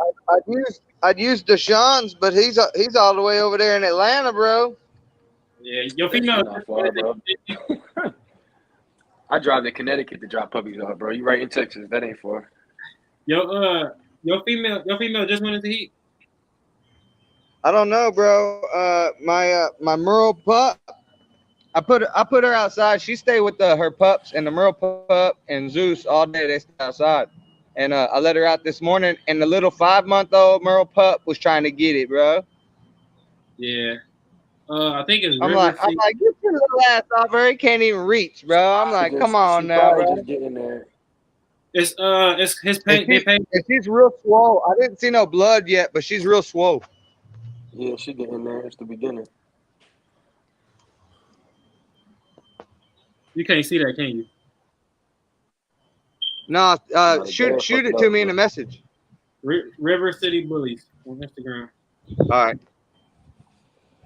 do. I'd use Deshaun's, but he's all the way over there in Atlanta, bro. Yeah, your female. Far, bro. I drive to Connecticut to drop puppies off, bro. You right in Texas. That ain't far. Your female just went into heat. I don't know, bro. My Merle pup. I put her outside. She stayed with her pups, and the Merle pup and Zeus all day. They stay outside, and I let her out this morning. And the little 5-month-old Merle pup was trying to get it, bro. Yeah. I think it's. I'm like, get your little ass off her. He can't even reach, bro. I'm like, come on now, bro. Just getting there. It's his pay. And she's real swole. I didn't see no blood yet, but she's real swole. Yeah, she getting there. It's the beginning. You can't see that, can you? No, shoot it to me in a message. River City Bullies on Instagram. All right.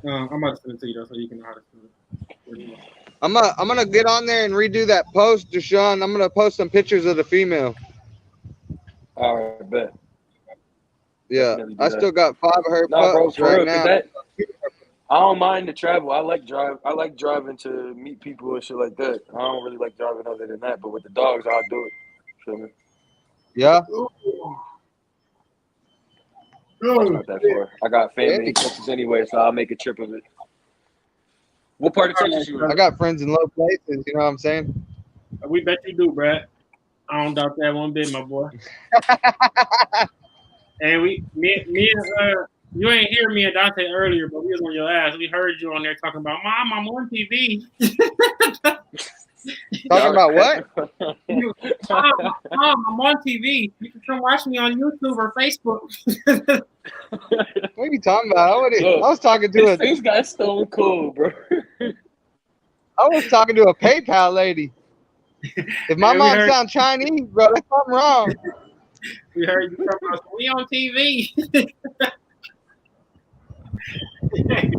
I'm about to send it to you though, so you can know how to send it. I'm gonna get on there and redo that post, Deshaun. I'm gonna post some pictures of the female. All right, bet. Yeah, Definitely do I that. still got 5 of her Nah, bro, pups for right real, cause now. that I don't mind the travel. I like driving to meet people and shit like that. I don't really like driving other than that. But with the dogs, I'll do it. Feel me? Yeah. That's not that far. I got family in Texas anyway, so I'll make a trip of it. What part of Texas you in? I got friends in low places. You know what I'm saying? We bet you do, Brad. I don't doubt that one bit, my boy. And me and you ain't hear me and Dante earlier, but we was on your ass. We heard you on there talking about Mom, I'm on TV. Talking about what? Mom, I'm on TV. You can come watch me on YouTube or Facebook. What are you talking about? I was talking to This guy's stone cold, bro. I was talking to a PayPal lady. If my mom sounds Chinese, bro, that's something wrong. We heard you talking about we on TV. Hey,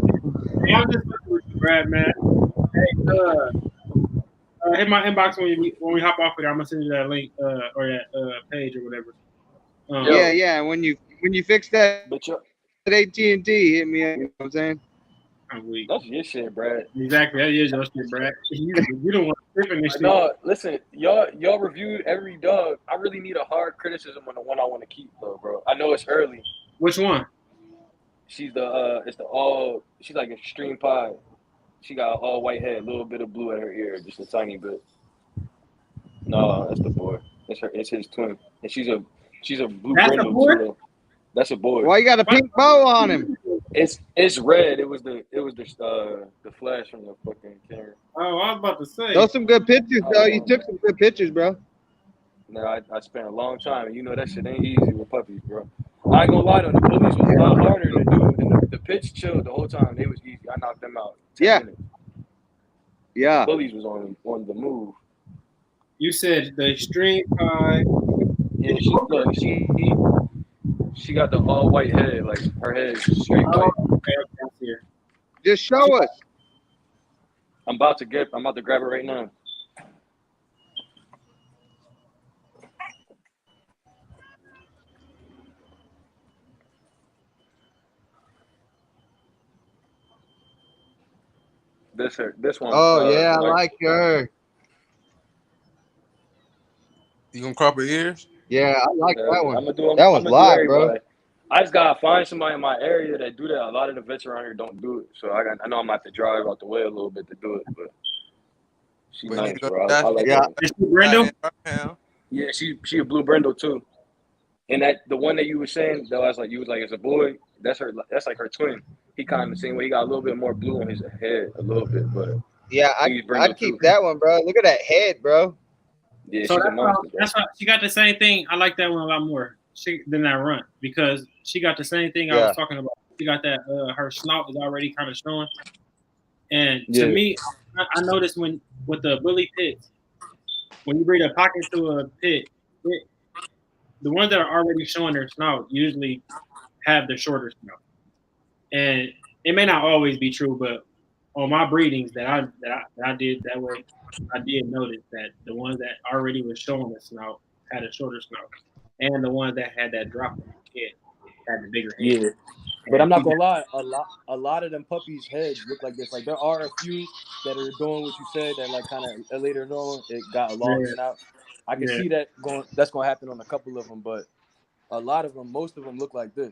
I'm just fucking with you, Brad, man. Hey, hit my inbox when we hop off of there. I'm gonna send you that link or that page or whatever. Yeah. And when you fix that at AT&T, hit me up. You know what I'm saying? I'm weak. That's your shit, Brad. Exactly, that is your shit, Brad. You don't want to trip in this shit. No, listen, y'all reviewed every dog. I really need a hard criticism on the one I want to keep, though, bro. I know it's early. Which one? She's she's like extreme pie. She got an all white head, a little bit of blue at her ear, just a tiny bit. No, that's the boy. It's his twin, and she's a blue brindle too. Though. That's a boy. Why you got a pink bow on him? It's red. It was the flash from the fucking camera. Oh, I was about to say. Those some good pictures, though. You took some good pictures, bro. No, I spent a long time, and you know that shit ain't easy with puppies, bro. I ain't gonna lie though, the bullies was a lot harder to do, and the pitch chilled the whole time. They was easy. I knocked them out. 10 minutes. Yeah. The bullies was on the move. You said the extreme pie. Yeah, she got the all white head, like her head is straight white. Okay. Just show us. I'm about to grab her right now. This one. Oh yeah, I like her. You gonna crop her ears? Yeah, I like that one. That one's live, bro. I just gotta find somebody in my area that do that. A lot of the vets around here don't do it, so I know I'm gonna have to drive out the way a little bit to do it. But she's nice, bro. I like yeah. Is she Brindle? Yeah, she a blue brindle too. And the one that you were saying that was like as a boy, that's like her twin. He kind of the same way. He got a little bit more blue on his head, a little bit, but yeah, I'd keep that one, bro. Look at that head, bro. Yeah, so she's a monster. That's why she got the same thing. I like that one a lot more than that runt because she got the same thing I was talking about. She got that her snout is already kind of showing, and to me, I noticed with the bully pits, when you bring a pocket to a pit, the ones that are already showing their snout usually have the shorter snout, and it may not always be true, but on my breedings that I did that way, I did notice that the ones that already was showing the snout had a shorter snout, and the ones that had that drop in the head had the bigger head. Yeah, but I'm not gonna lie, a lot of them puppies' heads look like this. Like there are a few that are doing what you said that like kind of later on it got a long snout. I can see that that's gonna happen on a couple of them, but a lot of them, most of them look like this.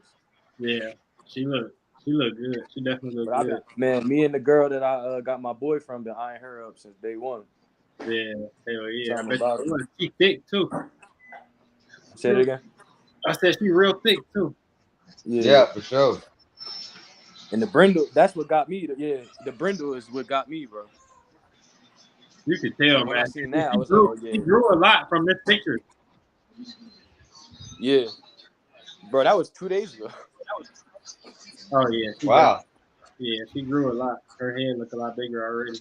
Yeah, she look good. She definitely look good. Man, me and the girl that I got my boy from been eyeing her up since day one. Yeah, hell yeah. She's thick too. Say it again. I said she's real thick too. Yeah, for sure. And the brindle, that's what got me. The brindle is what got me, bro. You could tell, when man. I seen that, I was like, oh yeah. He grew a lot from this picture. Yeah, bro, that was 2 days ago. Oh yeah. Wow. She grew a lot. Her head looked a lot bigger already.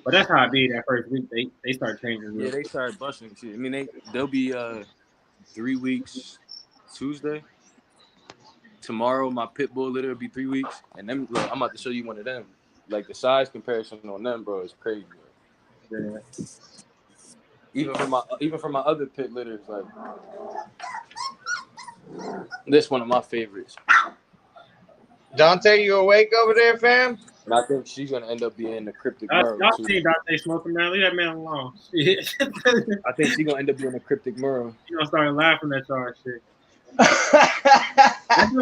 But that's how I did that first week. They start changing. Yeah, they started busting shit. I mean, they'll be 3 weeks Tuesday. tomorrow my pit bull litter will be 3 weeks, and then look, I'm about to show you one of them. Like the size comparison on them, bro, is crazy. Bro. Yeah. Even from my other pit litters, like this one of my favorites. Dante, you awake over there, fam? And I think she's gonna end up being the cryptic Y'all Merle too. seen Dante smoking now? Leave that man alone. Shit. I think she's gonna end up being a cryptic Merle. You gonna start laughing at y'all shit. That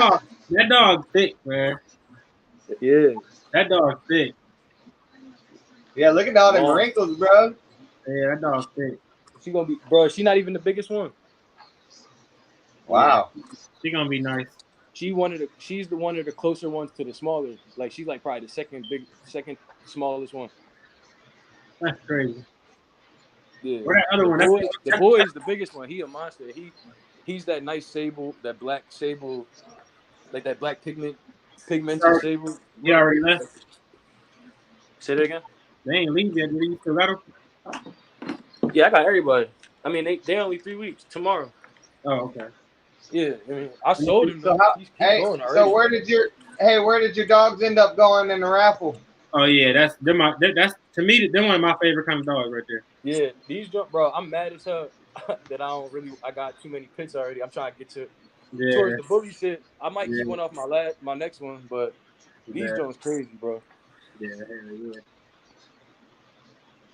dog thick, man. Yeah. That dog thick. Yeah, look at all them wrinkles, bro. Yeah, that dog thick. She gonna be, bro. She's not even the biggest one. Wow. Yeah. She gonna be nice. She's the one of the closer ones to the smaller. Like she's like probably the second smallest one. That's crazy. Yeah. Where that other one? The boy is the biggest one. He a monster. He's that nice sable, that black sable, like that black pigmented sable. You already left. Say that again. They ain't leave yet. You still got them? Yeah, I got everybody. I mean, they only 3 weeks tomorrow. Oh, okay. Yeah, I mean, I sold him. So, So where did your dogs end up going in the raffle? Oh yeah, that's to me they're one of my favorite kind of dogs right there. Yeah, these bro, I'm mad as hell that I got too many pits already. I'm trying to get towards the bully shit. I might keep one off my next one, but these joints crazy, bro. Yeah.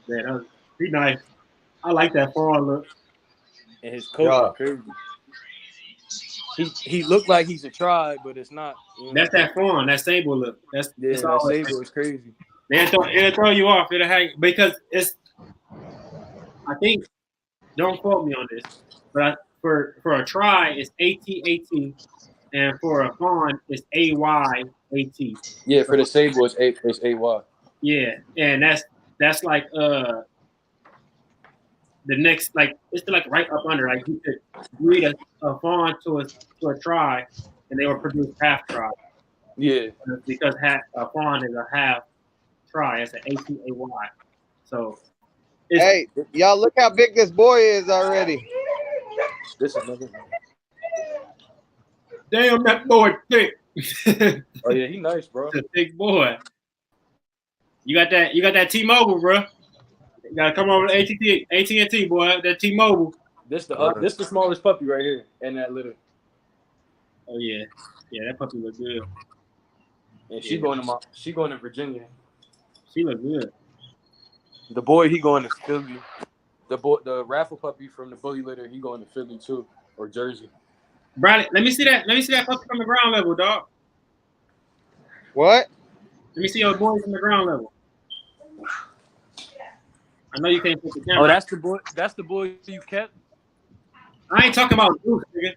Yeah, he nice. I like that fawn look. And his coat is crazy. He looked like he's a tribe, but it's not. You know? That's that fawn, that sable look. That sable is crazy. It'll throw you off. Because it's. I think. Don't quote me on this, but for a try it's AT, and for a fawn it's AYAT. Yeah, for the sable it's AY. Yeah, and that's like the next, like it's like right up under, like you could breed a fawn to a try, and they will produce half try. Yeah, because a fawn is a half try. It's an ATAY. So, hey, y'all look how big this boy is already. This is another. Damn, that boy thick. Oh yeah, he nice, bro. He's a big boy. You got that T-Mobile, bro. You gotta come over to AT&T, boy. That T-Mobile. This the smallest puppy right here in that litter. Oh yeah, that puppy look good. And she going to Virginia. She look good. The boy, he going to Philly. The raffle puppy from the bully litter, he going to Philly too, or Jersey. Bradley, let me see that puppy from the ground level, dog. What? Let me see your boy from the ground level. I know you can't put the camera. Oh, that's the boy. That's the boy you kept. I ain't talking about Bruce, nigga.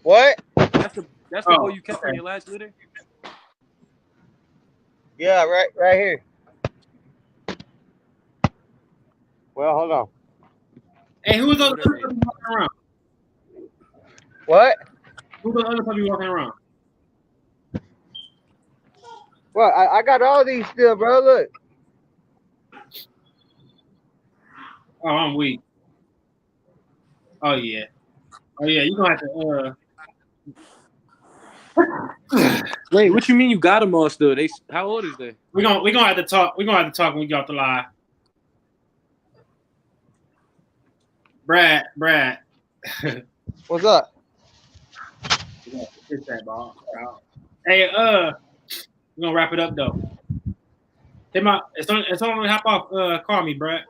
What? That's the boy you kept on your last litter. Yeah, right here. Well, hold on. Hey, who's the other puppy walking around? What? Who's the other puppy walking around? Well, I got all these still, bro. Look. Oh, I'm weak. Oh yeah. You gonna have to. Wait, what you mean you got them all still? How old is they? We gonna have to talk. We gonna have to talk when we get off the live. Brad. What's up? Hit that ball. Hey, we're gonna wrap it up though. It's on hop off. Call me, Brad.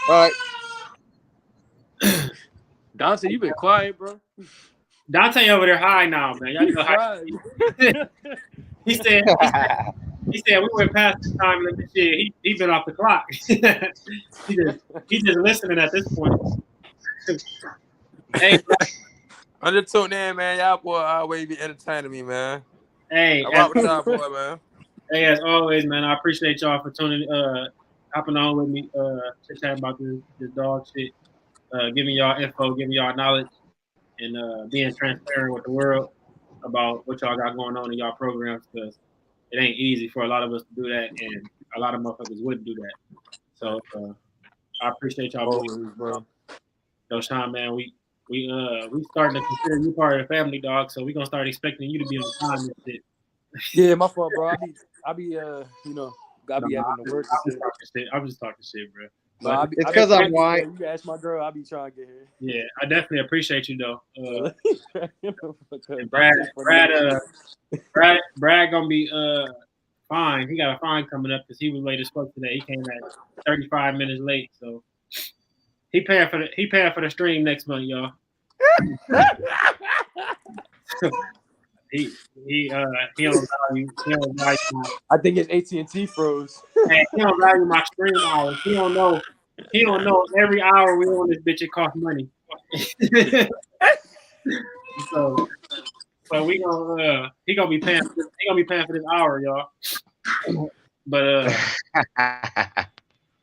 All right. Dante, you been quiet, bro. Dante over there high now, man. Y'all know high. He said we went past the time limit. Shit, he been off the clock. He's just listening at this point. Hey, I'm just tuning in, man. Y'all boy always be entertaining me, man. Hey, I rock with y'all, boy, man. Hey, as always, man, I appreciate y'all for hopping on with me, chatting about this dog shit, giving y'all info, giving y'all knowledge, and being transparent with the world about what y'all got going on in y'all programs, because it ain't easy for a lot of us to do that, and a lot of motherfuckers wouldn't do that. So I appreciate y'all, always, bro. Yo, Sean, man, we we starting to consider you part of the family, dog. So we gonna start expecting you to be on time and shit. Yeah, my fault, bro. I be you know, gotta be having to work. I'm just talking shit, bro. No, But it's because I'm white. You can ask my girl. I be trying to get here. yeah, I definitely appreciate you though. And Brad gonna be fine. He got a fine coming up because he was late as fuck today. He came at 35 minutes late, so he paying for the stream next month, y'all. he don't value I think it's AT&T froze. he don't value my stream hours. He don't know every hour we on this bitch it costs money. so we gonna he gonna be paying for this hour, y'all. But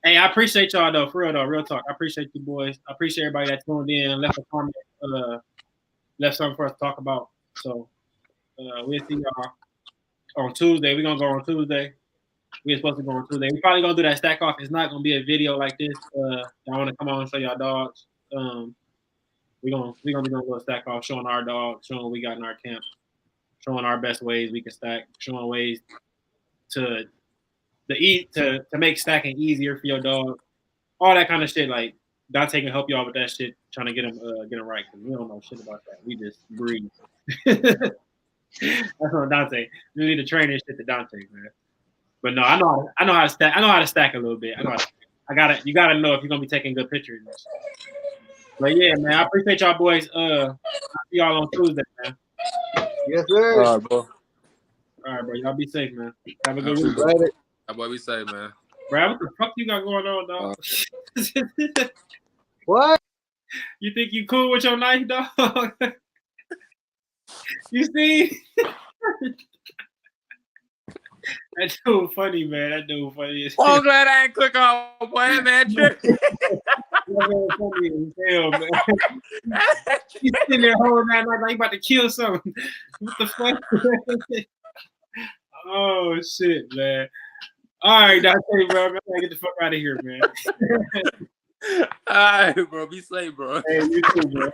hey, I appreciate y'all though, for real though, real talk. I appreciate you boys. I appreciate everybody that tuned in, left a comment, left something for us to talk about. So we'll see y'all on Tuesday. We're gonna go on Tuesday. We're supposed to go on Tuesday. We're probably gonna do that stack off. It's not gonna be a video like this. I want to come on and show y'all dogs. We're gonna be doing a little stack off, showing our dogs, showing what we got in our camp, showing our best ways we can stack, showing ways to make stacking easier for your dog, all that kind of shit. Like Dante can help y'all with that shit, trying to get them right, because we don't know shit about that. We just breathe. That's what Dante. We need to train this shit to Dante, man. But no, I know how to stack. I know how to stack a little bit. You gotta know if you're gonna be taking good pictures. But yeah, man, I appreciate y'all boys. I'll see y'all on Tuesday, man. Yes, sir. All right, bro. All right, bro. Y'all be safe, man. Have a good week. That boy be safe, man. Brad, what the fuck you got going on, dog? What? You think you cool with your knife, dog? You see? That dude funny, man. That dude funny as Oh, I'm glad I ain't click on boy, man. That man funny as hell, man. He's sitting there holding that knife like he about to kill something. What the fuck? Oh shit, man. All right, Dante, bro. I gotta get the fuck out of here, man. All right, bro. Be safe, bro. Hey, you too, bro.